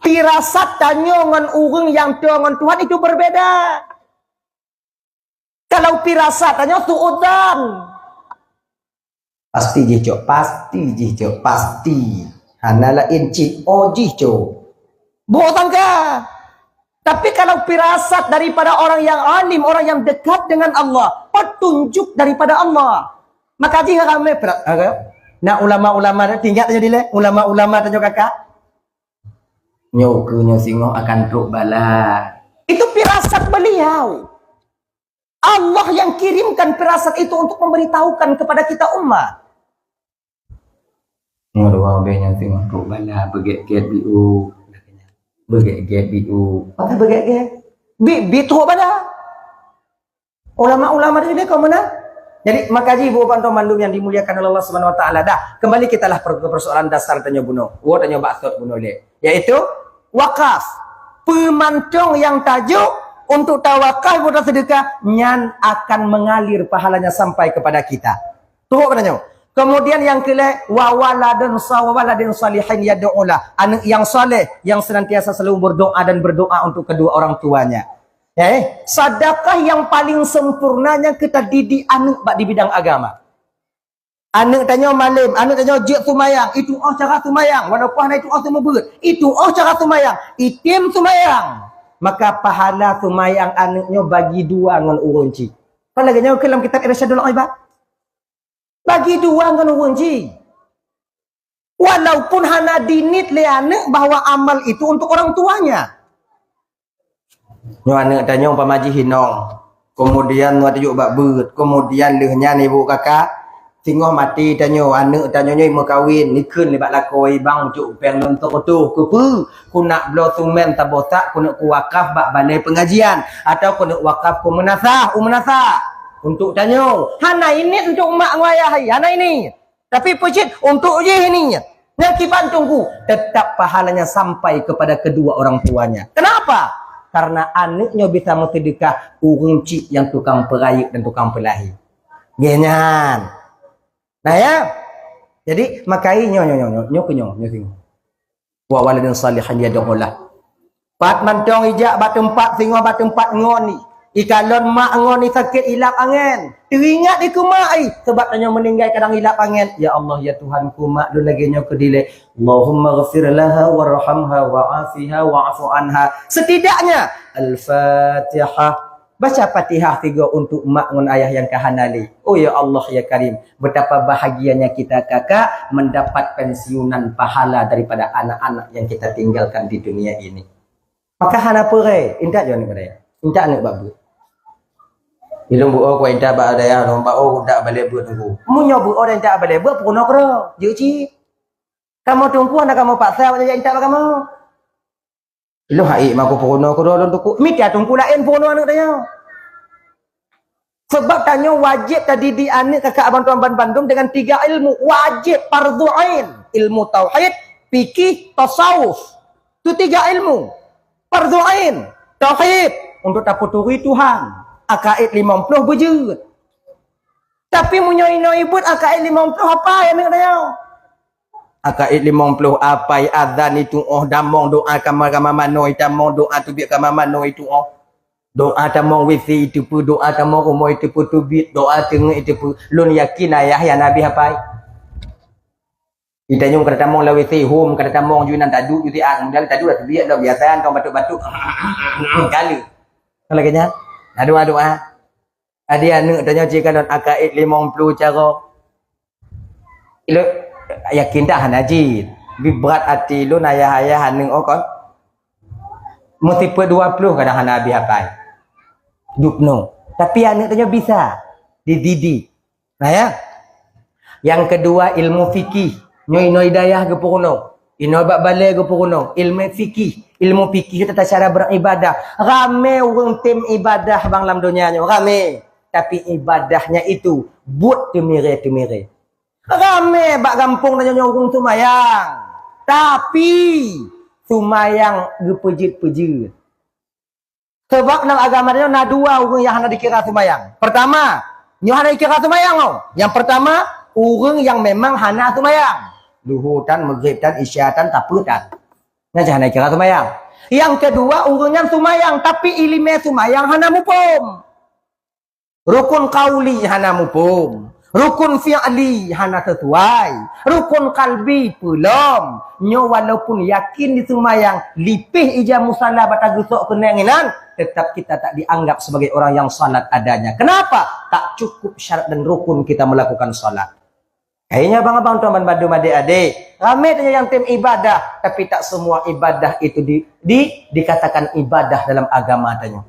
Firasat tanya dengan orang yang doa dengan Tuhan itu berbeda. Kalau firasat tanya suudzon. Pasti jicok, pasti. Hanalah incip jicok. Bohong ka. Tapi kalau firasat daripada orang yang alim, orang yang dekat dengan Allah, petunjuk daripada Allah. Maka jika kami nak ulama-ulama tinggal saja dile, ulama-ulama tanya kakak. Nyokunya singo akan truk bala. Itu firasat beliau. Allah yang kirimkan firasat itu untuk memberitahukan kepada kita umat. Ngodoa benya singo truk bala begek biu. Begek biu. Apa begek? Bitu pada. Ulama-ulama ini kau mana? Jadi makaji ibu panto mandum yang dimuliakan oleh Allah Subhanahu wa taala. Dah, kembali kita lah persoalan dasar tanya bunuh. Wo tanya baksud bunuh le. Yaitu wakaf. Pemantong yang tajuk untuk tawakal buat sedekah nyan akan mengalir pahalanya sampai kepada kita. Tuh katanya. Kemudian yang kelima wawaladun salihin yad'ulah, anak yang saleh yang senantiasa selalu berdoa dan berdoa untuk kedua orang tuanya. Sedekah yang paling sempurnanya kita didik anak di bidang agama. Anak tanya malam, anak tanya jik sumayang, itu cara sumayang, walaupun itu semebut, itu cara sumayang, itim sumayang. Maka pahala sumayang anaknya bagi dua dengan urunci. Kalau lagi nyawa dalam kitab Irsyadul Ibad bagi dua dengan urunci. Walaupun hana dinit le anak bahwa amal itu untuk orang tuanya. Nyo anak tanya pamaji hinong. Kemudian nu tajuk bak beut, kemudian lehnya ni ibu kakak singoh mati tanya anak tanya nyo mau kahwin nikeun le bak lakoi bang cuk peng nontok tu kepu ku nak blo sumen tabotak ku nak wakaf bak balai pengajian atau ku nak wakaf ku menasah untuk tanya, hana ini untuk mak ngayah, hana ini. Tapi pecit untuk je ini. Yang kiban tunggu, tetap pahalanya sampai kepada kedua orang tuanya. Kenapa? Karena anaknya bisa bersedekah urung cik yang tukang perayuk dan tukang pelahi. Genyan. Nah ya. Jadi makai nyo wa waladun salihan yad'ulah. Pat mantong ijak batempat singo batempat ngoni. Ikalon mak ngoni sakit hilap angin. Teringat iku mak sebab tanya meninggal kadang hilap angin. Ya Allah ya Tuhanku mak lu lagi nyo kedile. Allahumma ghfir laha warhamha wa'afiha wa'fu anha. Setidaknya Al-Fatihah Baca Fatihah 3 untuk mak ngan ayah yang kahanali. Oh ya Allah ya Karim, betapa bahagianya kita kakak mendapat pensiunan pahala daripada anak-anak yang kita tinggalkan di dunia ini. Maka hana pure, intak jangan pada ya. Intak anak babu. Ilmu buo ko intak ba ada ya, lomba oh dak balik buat tunggu. Mu nyobu orang intak balik buat puno kro. Juci. Kamu tunggu anak kamu paksa aja intak kamu. Lu hai maku puno ko don tuku. Mita tunggu lain puno anak dia. Sebab tanya wajib tadi di anak kakak abang tuan Bandung dengan 3 ilmu wajib fardhu ain, ilmu tauhid, fikih, tasawuf. Itu 3 ilmu. Fardhu ain, tauhid untuk taputuri Tuhan. Akaid 50 bejut. Tapi munyo ibut akaid 50 apa yang dia? Akaid 50 apa azan itu damong doa kamar mano itu damong doa tu biar kamar mano itu doa tamong wifi itu pun doa tamong rumah itu pun tubit doa tengah itu pun lun yakin ayah ya nabi hapai itanyong kada tamong la wifi home kada tamong juinan tadu juti ang dan tadu dah biak dah biasaan tong batuk-batuk kali kalau kenya doa ada anu tanya jika don akaid 50 cara ilo yakin dah haji berat hati lun ayah-ayah neng okon mesti 20 kadang nabi hapai dukno. Tapi anak tanya bisa dididik. Nah ya. Yang kedua ilmu fikih. Nyo hidayah ke puruno. Ino bak balai ke puruno. Ilmu fikih. Ilmu fikih itu tata cara beribadah. Rame orang tim ibadah bang dalam dunia nyo. Rame. Tapi ibadahnya itu buat temire-temire. Rame bak kampung tanya orang sumayang. Tapi sumayang gepejit-pejit. Sebab dalam agama dia ada 2 orang yang hendak dikira sumayang. Pertama, nyo hendak dikira sumayang. Yang pertama, orang yang memang hendak sumayang. Luhutan, maghribtan, isyatan, taputan. Nah, hendak dikira sumayang. Yang kedua, orang yang sumayang tapi ilmu sumayang hendak mupum. Rukun qauli hendak mupum. Rukun fi'li hana sesuai. Rukun kalbi belum. Nyo walaupun yakin di sumayang lipih ija musalla batang gusok kenanginan, tetap kita tak dianggap sebagai orang yang salat adanya. Kenapa? Tak cukup syarat dan rukun kita melakukan salat. Kayaknya abang-abang tuan Bandung adik-adik, ramai yang tim ibadah, tapi tak semua ibadah itu dikatakan ibadah dalam agama tanya.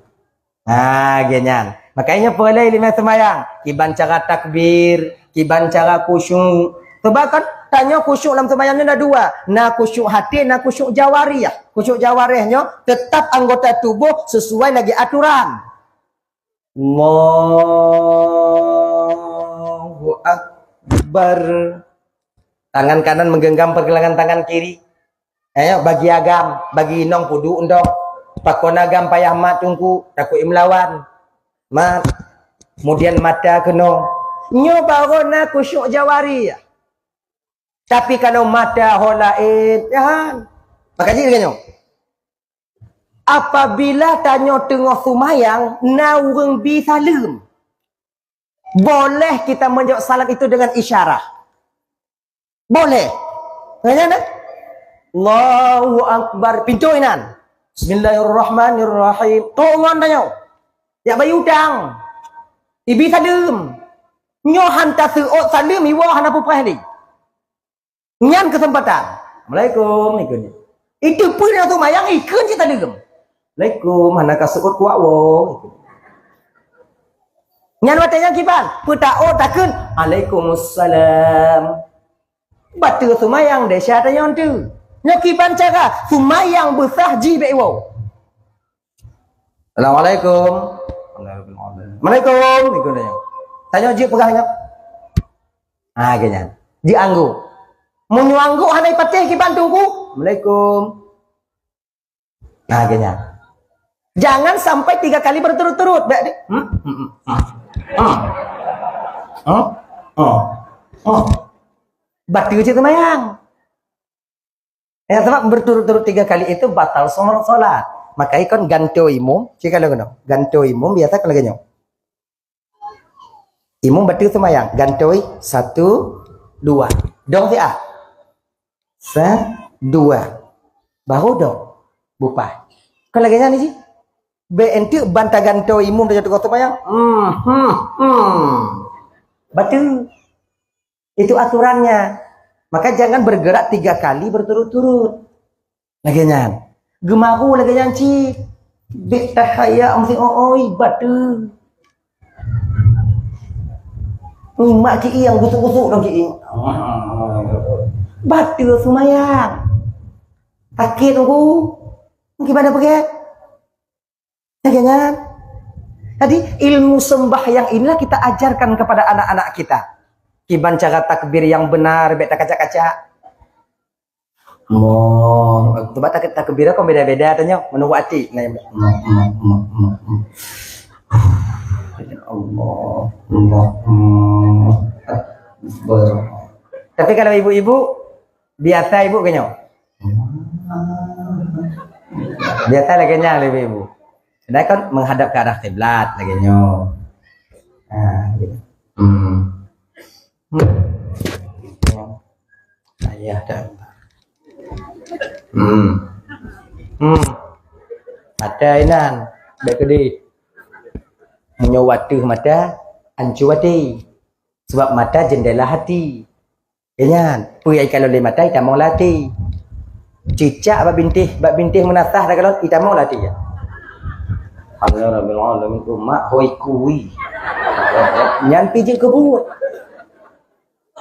Nah, genyan. Makanya boleh lima semayang. Kiban cara takbir, kiban cara khusyuk. Sebab kan tanya khusyuk dalam semayangnya ada 2. Na khusyuk hati, na khusyuk jawariyah. Khusyuk jawarihnya tetap anggota tubuh sesuai lagi aturan. Allahu Akbar. Tangan kanan menggenggam pergelangan tangan kiri. Ayo bagi agam, bagi inong pudu undong. Pakona agam payah mat tungku, takut imlawan. Mat. Kemudian mata kena. Nyo barona khusyuk jawari. Tapi kalau mata holain, jangan. Maka jadi kan apabila tanya tengah sumayang, na urang bi salam. Boleh kita menjawab salam itu dengan isyarat. Boleh. Tanya nak? Allahu Akbar. Pintu inan. Bismillahirrahmanirrahim. Tolong tanya. Ya bayu udang. Ibi salam. Nyo hantar seot salam iwa hana puprah ni. Nyan kesempatan. Assalamualaikum ikun. Itu pun yang tu mayang ikun je salam. Assalamualaikum hana kasut kuat wo. Nyan watanya kiban. Putao takun. Waalaikumsalam. Batu sumayang desa tanya tu. Nyo kiban cara sumayang besar ji be wo. Assalamualaikum. Assalamualaikum. Ikut dia. Tanya je pegahnya. Ah ganyan. Ji anggu. Mun anggu hanai patih ki bantuku. Assalamualaikum. Ah ganyan. Jangan sampai 3 kali berturut-turut. Batu je kemayang. Ya sebab berturut-turut 3 kali itu batal solat. Maka ikon ganto imum, jika lo kena ganto imum biasa kalau ganyo. Imum batu semayang, gantoi 1, 2. Dong si A. 1, 2. Baru dong. Bupah. Kalau ganyan ni sih. Be ente bantah ganto imum dah jatuh sembahyang. Betul. Itu aturannya. Maka jangan bergerak 3 kali berturut-turut. Lagi nyan. Gemaru lagi nyan cik. Bek tahaya mesti oi batu. Mak cik yang gusuk-gusuk dong cik. Batu semayang. Sakit aku. Gimana pakai? Lagi nyan. Jadi ilmu sembahyang inilah kita ajarkan kepada anak-anak kita. Kiban cara takbir yang benar, beta kaca-kaca. Coba takbir kok beda-beda tanya, menunggu hati. Nah, Allah. Tapi kalau ibu-ibu biasa ibu kenyang. Biasa lagi kenyang ibu-ibu. Sedangkan menghadap ke arah kiblat lagi kenyang. Nah, gitu. Ayah dan mata inan baik di menyawatu mata ancu hati sebab mata jendela hati inyan puyai kalau le mata kita mau latih cicak bab bintih menasah dah kalau kita mau latih ya Allah rabbil alamin umat hoi kui nyan pijik kebut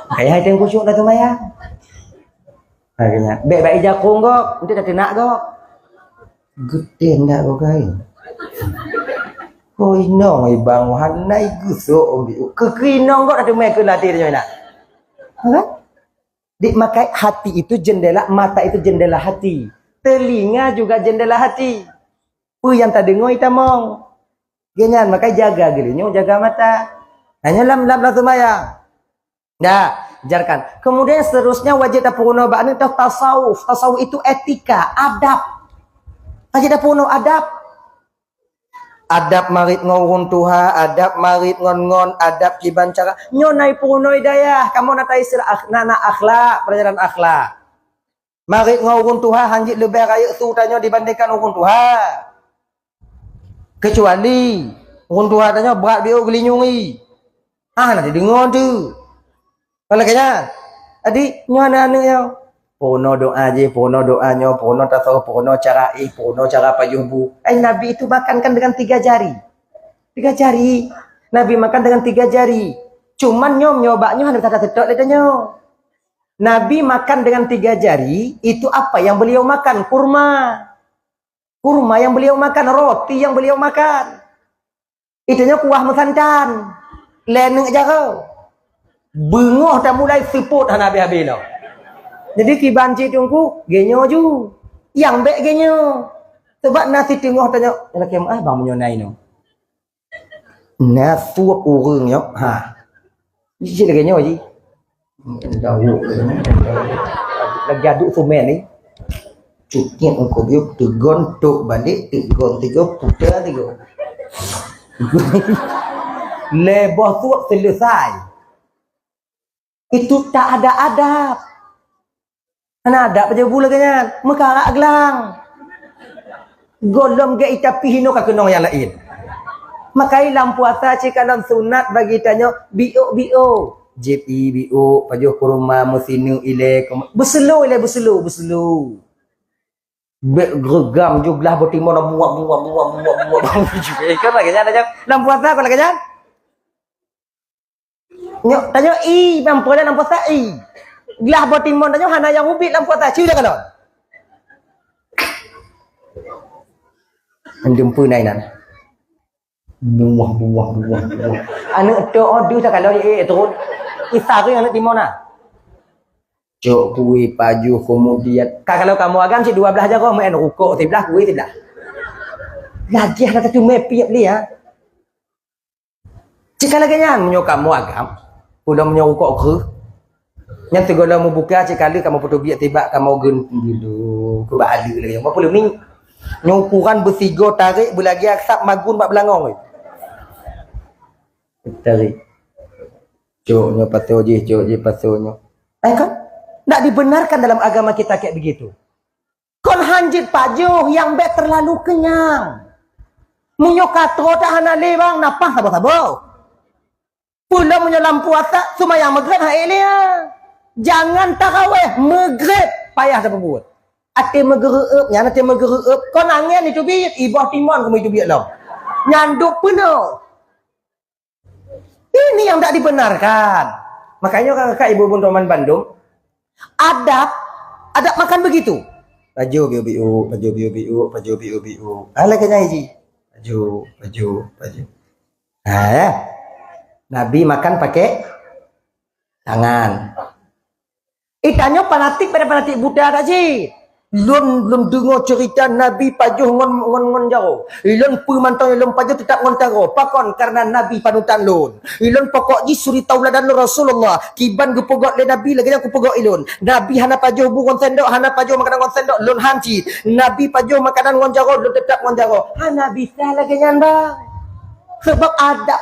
kayak hai tengku syuk dah tu maya. Akhirnya, baik jakung kok, nanti dah kena kok. Gede ndak kok kain. Koi nong ibang hanai gusuk ombi. Kekinong kok ada mai ke latih dia nak. Ha? Dik makai hati itu jendela, mata itu jendela hati. Telinga juga jendela hati. Yang tak dengar kita mong. Genyan makai jaga gelinyo, jaga mata. Hanya lam semaya. Dah, ajarkan. Kemudian seterusnya wajib tapuno ba'ni tasawuf. Tasawuf itu etika, adab. Wajib tapuno adab. Adab marit ngurun tuha, adab marit ngon-ngon, adab kiban cara. Nyonai puno daya, kamu natai nana akhlak, pelajaran akhlak. Marit ngurun tuha hanjit lebih raya tu tanya dibandingkan urun tuha. Kecuali urun tuha tanya berat bio gelinyungi. Nanti dengar tu. Kalau kayaknya, adik nyana yang pono doa je, pono doanya, pono tasawuf, pono cara pono cara payuh bu. Nabi itu makan kan dengan 3 jari, 3 jari. Nabi makan dengan 3 jari. Cuman nyobanya harus ada tetok lidahnya. Nabi makan dengan 3 jari, itu apa yang beliau makan? Kurma, kurma yang beliau makan, roti yang beliau makan. Itunya kuah mesantan, leneng aja kau. Bengoh dah mulai siput habis-habis lo. Jadi kibanci tungku genyo ju. Yang bek genyo. Sebab nasi tengah tanya, laki bang menyonai no. Nasi urang yo. Isi lagi genyo ji. Lagi aduk semen ni. Cuknya engkau biuk tegon tuk balik tegon 3 putar 3. Lebah tu selesai. Itu tak ada adab. Mana adab aja bula kan? Mekarak gelang. Golom ge itapi hino ka kenong yang lain. Makai lam puasa cik dalam sunat bagi tanya bio. Jepi bio pajuh kurma musinu ile berselu. Bergam juglah bertimur buang. Kan lagi jangan lam puasa kan lagi jangan. Nyok tanya mampu dah nampak tak gelah botimon tanya hana yang ubit nampak tak ciu dah kalau jumpa nainan buah anak tu order tak kalau turun kisah tu yang nak timon nah cok kuih paju kemudian kalau kamu agam si 12 aja kau main rukuk sebelah kuih sebelah lagi ada satu mepi beli ya jika lagi nyan menyok kamu agam udah menyokok ke yang tegala mau buka sekali kamu foto biak tiba kamu gen dulu ke balik lagi apa boleh ni nyukuran bertiga tarik belagi aksap magun 4 belangong tarik coknya patunya kan tak dibenarkan dalam agama kita kayak begitu kon hanjit pajuh yang bet terlalu kenyang Munyo katro tak hana le bang, napah sabar-sabar. Pula munyo lampu atas, sumayang maghrib hak elia. Jangan tarawih, maghrib payah siapa buat. Ate megereup, nyana ate megereup, kau nangis itu biat, ibah timan kamu itu biat lah. Nyanduk penuh. Ini yang tak dibenarkan. Makanya kakak ibu pun teman Bandung, adab makan begitu. Baju biu-biu, baju biu-biu, baju biu-biu. Ala kena iji. Baju. Ya. Nabi makan pakai tangan. Ikannya fanatik pada fanatik Buddha tak sih? Lun dengar cerita Nabi pajuh ngon jauh. Ilun pemantau ilun pajuh tetap ngon taro. Pakon karena Nabi panutan lun. Ilun pokok ji suri tauladan Rasulullah. Kiban gepogok le Nabi lagi aku pogok ilun. Nabi hana pajuh bu ngon sendok, hana pajuh makanan ngon sendok lun hanci. Nabi pajuh makanan ngon jaro lun tetap ngon jaro. Hana bisa lagi nyanda. Sebab ada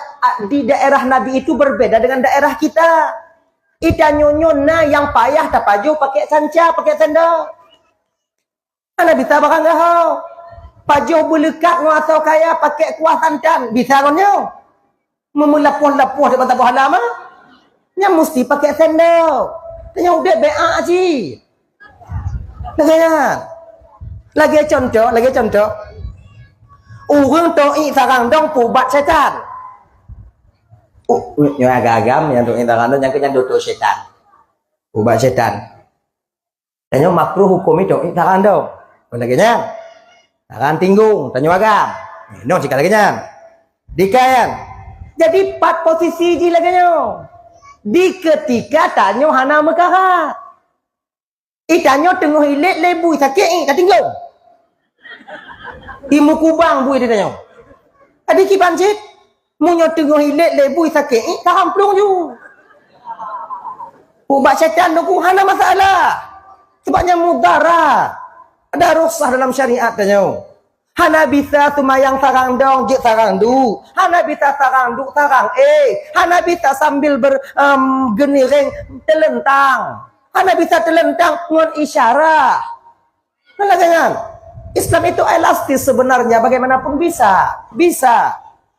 di daerah Nabi itu berbeda dengan daerah kita. Ita nyonyona yang payah tak pajuh pakai sanca, pakai sendok. Mana bisa bakang gahau. Pajuh belekat nguasau kaya pakai kuah santan. Bisa konyo. Memelapuh-lapuh di bawah halam. Yang mesti pakai sendok. Tanya udah be'a aji. Lagi contoh. Urang to'i sarang dong pubat setan. Yang agak-agam yang to'i sarang dong yang kenyang setan. Pubat setan. Tanya makruh hukum itu sarang dong. Lagi-nya akan tinggung tanya agam no jika lagi-nya dikayan jadi 4 posisi ji lagi-nya di ketika tanyo hana mekara itanyo tengah hilet lebu sakit tak tinggung imu kubang bu dia tanyo adik kibancit munyo tengah hilet lebu sakit tak hamplung ju ubat syaitan tu hana masalah sebabnya mudarat. Ada rukhsah dalam syariat tanya. Hana bisa tumayang sarang dong, jik sarang du. Hana bisa sarang du, sarang Hana bisa sambil geniring telentang. Hana bisa telentang dengan isyarat. Mana jangan? Islam itu elastis sebenarnya, bagaimanapun bisa.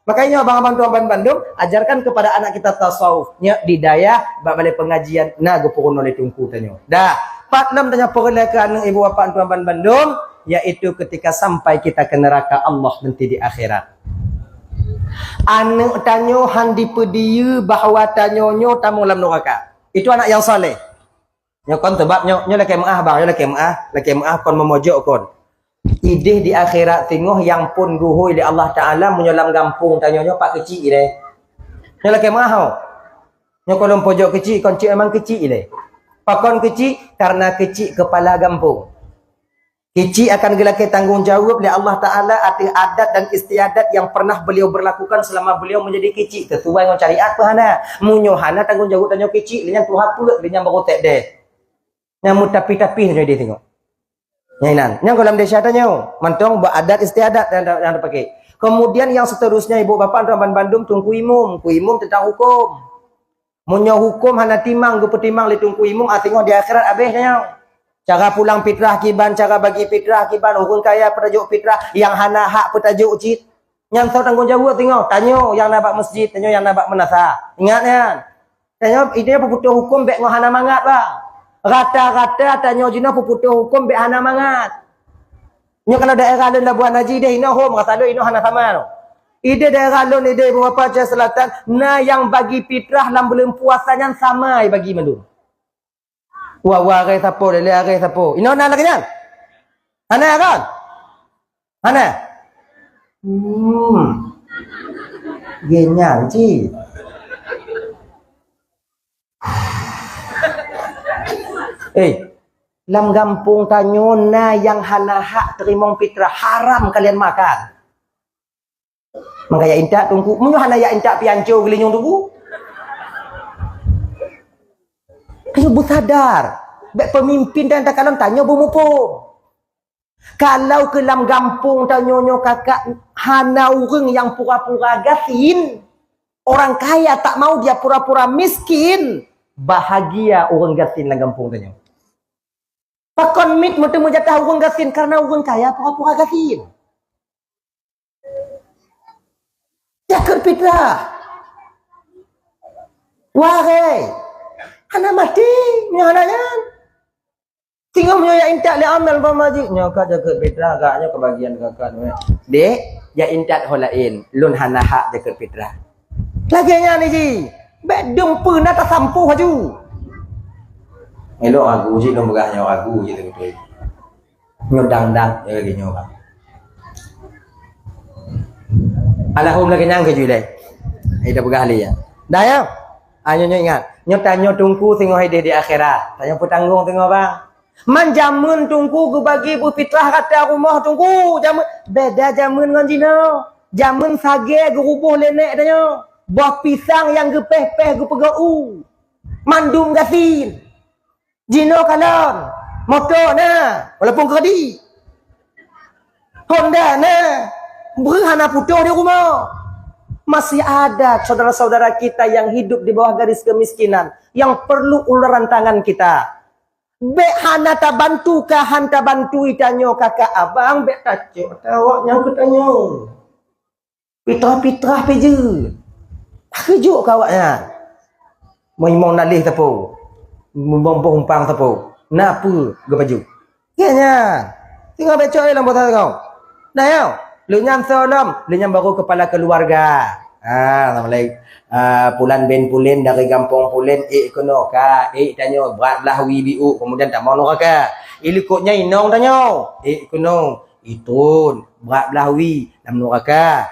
Makanya abang-abang tuan Bandung, ajarkan kepada anak kita tasawufnya di daya, balik pengajian, nah gopurun oleh tungku tanya. Dah. Part 6 tanya perlakuan ibu bapa tuan Bandung, yaitu ketika sampai kita ke neraka Allah nanti di akhirat. Anak tanyo handi pediu bahawa tanyonyo tamu dalam neraka. Itu anak yang saleh. Nyokon sebab nyo laki maah bang, laki maah kon memojok kon. Idih di akhirat tengok yang pun guhui di Allah Taala menyolam gampung tanyonyo pak kecil ile. Nyo laki maah. Nyokon pojok kecil kon cik emang kecil ile. Pakon kecil karena kecil kepala gampung. Kecil akan gelaki tanggungjawab oleh Allah Ta'ala atas adat dan istiadat yang pernah beliau berlakukan selama beliau menjadi kecil. Sesuai dengan syariat Tuhana. Munyohana tanggungjawab tanya kecil. Dengan Tuhan pula. Dengan barotek deh. Yang mutapi-tapi saja dia tengok. Yang dalam desa tanya. Mantong adat istiadat yang dipakai. Kemudian yang seterusnya ibu bapa tuan Bandung tunggu imum. Imum tentang hukum. Munyo hukum hana timang gue petimang litungku imum tengok di akhirat habisnya. Cara pulang fitrah kiban, cara bagi fitrah kiban, hukum kaya petajuk fitrah yang hana hak petajuk cit. Yang tahu tanggungjawab tengok, tanyo yang nabak masjid, tanyo yang nabak menasa. Ingatnya. Tanyo ini peputuh hukum bek hana mangat bang. Rata-rata tanyo jina peputuh hukum bek hana mangat. Nyo kalau daerah lain Labuan Haji deh ino home, kata ino hana sama. Ide daerah lon ide beberapa Aceh Selatan nah yang bagi fitrah dalam bulan puasanya sama bagi mendung. Wah gai sapo lele gai sapo. Ino nak lagi kan? Ana kan? Ana. Genial ji. Lam gampung tanyona yang hana hak terima fitrah haram kalian makan. Makanya intak tunggu, munyo hana ya intak pianco gelinyong tunggu. Kayu bersadar, bek pemimpin dan takalan tanya bumupo. Kalau kelam gampung tanyonyo kakak hana urang yang pura-pura gasin, orang kaya tak mau dia pura-pura miskin, bahagia orang gasin lang gampung tanyo. Pakon mit mesti menjatah orang gasin karena orang kaya pura-pura gasin. Jaket fitrah. Wahai, anak mati, nyananya. Tinggal punya intak le amal pamaji, nyoka jaket fitrah, agaknya kebagian kakak. Dek, ya intak holain, lun hana hak jaket fitrah. Laginya ni ji, bedung pernah tak sampu haju. Elok aku ji, dong begahnya aku ji tu. Nyodang-dang, ya lagi nyoba. Alahum lagi nyang ke julai. Ida begah li ya. Dah ya. Ayo ingat. Nyo tanya tungku tengok hidih di akhirat. Tanya petanggung tengok bang. Man jamun tungku ku bagi bu fitrah kata rumah tungku. Jamun beda jamun ngan jino. Jamun sage ku rubuh lenek tanya. Buah pisang yang gepeh-peh ku pegau. Mandum gasin. Jino kalon. Motor na. Walaupun kredit. Honda na. Berhana putus di rumah. Masih ada saudara-saudara kita yang hidup di bawah garis kemiskinan. Yang perlu uluran tangan kita. Bek hana tak bantu kah hanta bantu itanyo kakak abang. Bek tacok tawaknya katanya. Pitrah-pitrah peje. Kejuk kawaknya. Memang nalih tepu. Membombong umpang tepu. Napa ke baju? Kayaknya. Tinggal becok dalam botol kau. Dah ya. Lenyam salam, lenyam baru kepala keluarga. Pulan ben pulen dari kampung pulen kono ka tanyo berat belah wibiu kemudian tak mau ka ilikutnya inong tanyo kono itun berat belah wi nam noraka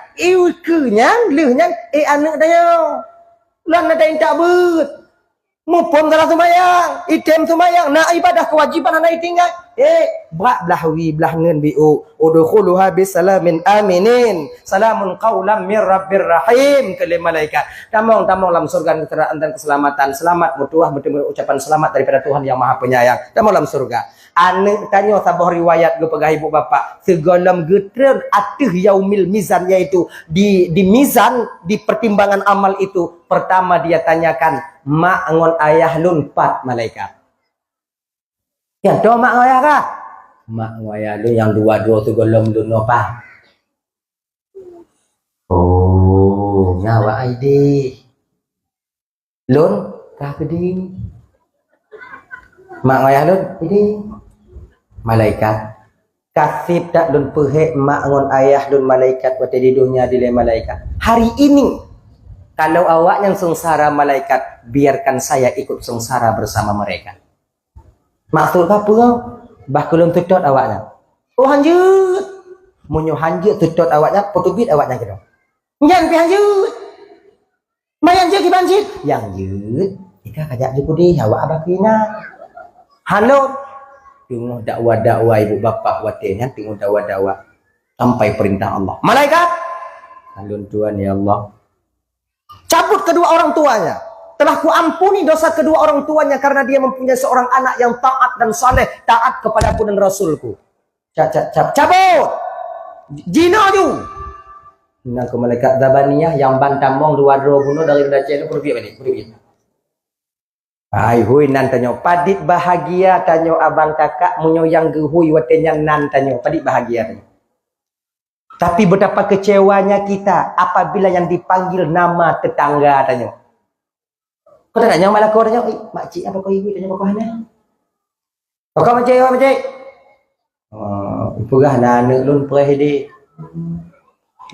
kunya lehnya anak tanyo lan ada intak bet mupon dalam sembahyang item sembahyang nak ibadah kewajiban anak tinggal berat belah wi belah ngen biu udkhuluha bisalamin aminin salamun qaulam mir rabbir rahim kali malaikat tamong dalam surga dan keselamatan selamat mutuah bertemu ucapan selamat daripada Tuhan yang Maha Penyayang tamong dalam surga anak tanya sabah riwayat ke pegah ibu bapa segalam geter atih yaumil mizan yaitu di mizan di pertimbangan amal itu pertama dia tanyakan mak ngon ayah lun 4 malaikat. Yang tu mak ayah kah? Mak ayah lu yang 2 tu golong lun apa? Oh, nyawa ide. Lun kah keding? Mak ayah lun ide. Malaikat. Kasih tak lun pehek mak ngon ayah lun malaikat wate di dunia di malaikat. Hari ini kalau awak yang sengsara malaikat, biarkan saya ikut sengsara bersama mereka. Maksud apa kau? Bah kelum tutot awaknya. Oh hanjut. Munyo hanjut tutot awaknya, potubit awaknya gitu. Jangan pi hanjut. Mayan je ki banjit. Yang jut. Ika kajak juku di awak abakina. Halo. Tunggu dakwah-dakwah ibu bapak watenya, tunggu dakwah-dakwah sampai perintah Allah. Malaikat. Halun Tuhan ya Allah. Cabut kedua orang tuanya. Telah kuampuni dosa kedua orang tuanya karena dia mempunyai seorang anak yang taat dan saleh, taat kepadaku dan Rasulku. Cabut. Jino ju. Nah, ke malaikat Zabaniyah yang bantamong 2 bunuh dari dace itu pergi balik, pergi. Ai hui nan tanyo padit bahagia tanyo abang kakak munyo yang gehui watenya nan tanyo padit bahagia tanyo. Tapi betapa kecewanya kita apabila yang dipanggil nama tetangga tanya. Kau tak tanya malah kau tanya, makcik apa kau ibu tanya kau mana? Kau makcik apa makcik? Pegah nana lun perih di.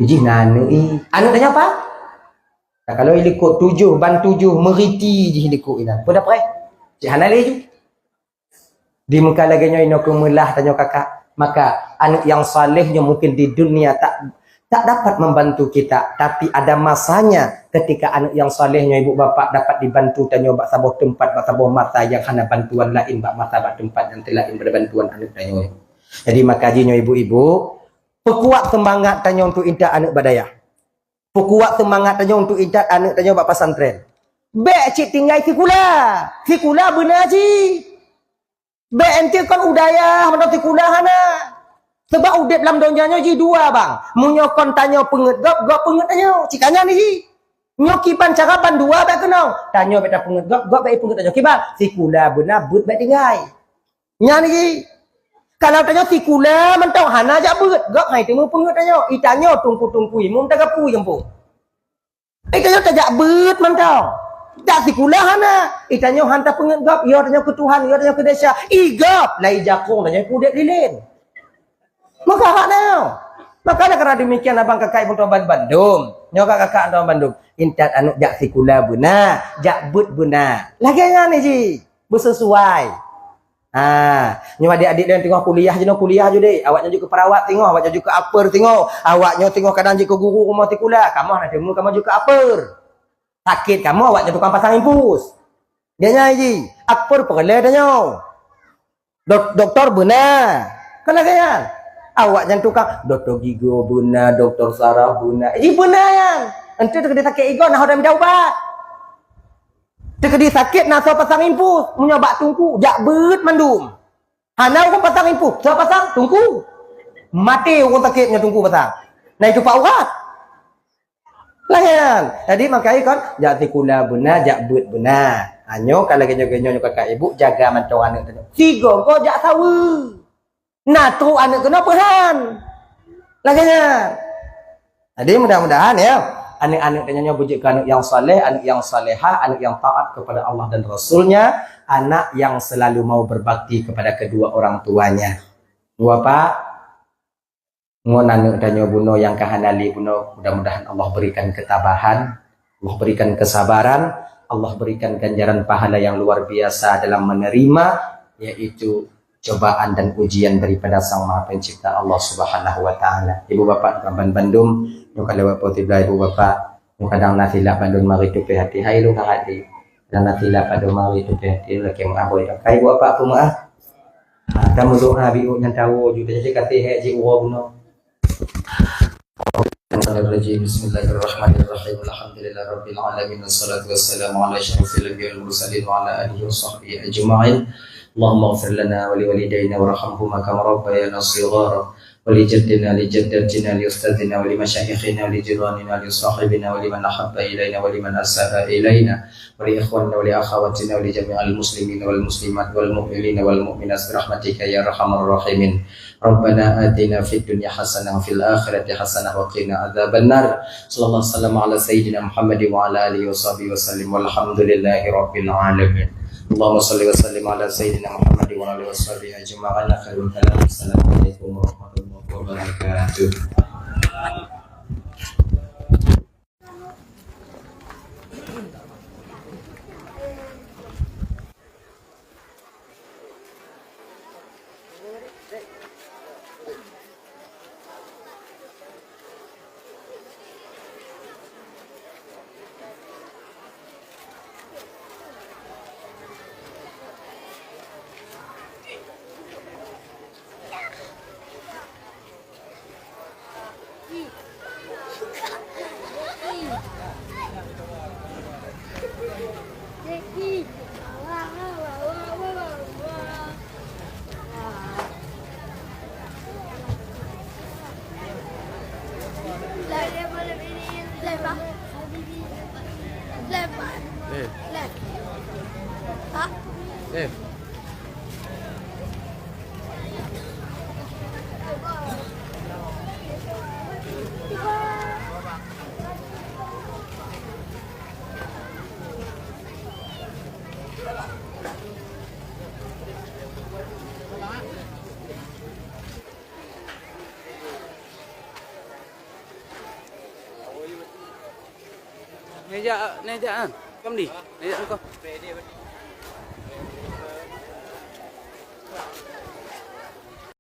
Iji nana anak tanya apa? Nah, kalau ilikut 7 ban 7 meriti je ilikut ina. Kau dah perih? Cik Hana lagi. Di muka lagi nyo ino kemelah tanya kakak. Maka anak yang salehnya mungkin di dunia tak dapat membantu kita, tapi ada masanya ketika anak yang salehnya ibu bapak dapat dibantu tanyo bak sabuh tempat bak sabuh mata yang hana bantuan lain bak mata bak tempat yang lain pada bantuan anak tanyo. Jadi maka jinyo ibu-ibu perkuat semangat tanyo untuk intak anak badaya. Perkuat semangat tanyo untuk intak anak tanyo bak pesantren. Bek cik tinggal sikula benar cik. BNT kan udaya menurut kulah hana. Sebab udip dalam dunianya ji 2 bang. Munyo kon tanyo penget gop penget tanyo. Cikanya ni ji. Nyoki pan cara pan 2 bak kenau. Tanyo beta penget gop bak penget tanyo. Kiba si kula benar but bak tinggai. Nya ni ji. Kalau tanyo si kula mentau hana jak but gop hai temu penget tanyo. Itanyo tungku-tungku imum tagapu jempung. Itanyo tajak bet man tau. Tak sikulah hana. Itanyo hantar pengegap, ia tanya ke Tuhan, ia tanya ke desa. Igap lai jakung tanya kudet lilin. Maka hak tau. Maka kerana demikian abang kakak ibu tuan Bandung. Nyoka kakak tuan Bandung. Intat anu jak sikula buna, jak bet buna. Lagi ni ji. Bersesuai. Nyo adik-adik dan tengok kuliah je deh. Awaknya juga perawat tengok, awaknya juga aper tengok. Awaknya tengok kadang juga guru rumah tikula. Kamu nak temu kamu juga aper. Sakit kamu awaknya tukang pasang impus. Dia nyanyi, aper perle danyo. Doktor benar. Kana kan? Awaknya tukang doktor gigo benar, doktor saraf benar. Benar yang. Ente tu kena sakit ego nak dah minta ubat. Terkedi sakit nak so pasang impus, menyobak tungku, jak bet mandum. Hana orang pasang impus, so pasang tungku. Mati orang sakitnya tungku pasang. Nah itu pak urat. Layan. Jadi makanya kan jak tikula benar, jak bet benar. Hanyo kalau genyo-genyo kakak ibu jaga mantau anak tu. Tiga kau jak sawa. Nah tu anak kena perhan. Layan. Jadi mudah-mudahan ya. Anak-anak tanya bujuk ke anak yang saleh, anak yang salehah, anak yang taat kepada Allah dan Rasulnya, anak yang selalu mau berbakti kepada kedua orang tuanya. Dua pak, ngon anak tanya buno yang kahanali buno, mudah-mudahan Allah berikan ketabahan, Allah berikan kesabaran, Allah berikan ganjaran pahala yang luar biasa dalam menerima, yaitu cobaan dan ujian daripada Sang Maha Pencipta Allah Subhanahu wa taala. Ibu bapak Kaban Bandung, nu kalau bapak tiba ibu bapak, nu kadang natilap Bandung mari tu hati hai lu kakak dan natilap pada mari tu hati laki mengaboy kai ibu bapak aku mah. Kamu doa biu yang tahu juga jadi kata haji uwa buno. Bismillahirrahmanirrahim. Alhamdulillahirabbil alamin wassalatu wassalamu ala asyrofil anbiya'i wal mursalin wa ala alihi washabbihi ajma'in. Allahumma ighfir lana wa liwalidayna warhamhuma kama rabbayana shighara wa li jaddina li jaddatina li ustadzina wa li masyayikhina wa li jiranina wa li sahibina wa liman ahabba ilaina wa liman asaa ilaina wa li ikhwanina wa li akhawatina wa li jami'al muslimina wal muslimat wal mu'minina wal mu'minat bi rahmatika ya arhamar rahimin. Rabbana atina fid dunya hasanah wa fil akhirati hasanah wa qina adzabannar. Sallallahu alaihi wasallam ala sayyidina Muhammad wa ala alihi washabihi wasallim walhamdulillahi rabbil alamin. Allahumma salli wa sallim ala sayyidina Muhammad wa ala alihi washabihi ajma'in. Khairul kalam. Assalamualaikum warahmatullahi wabarakatuh. Nejak kan? Kam di. Nejak kau.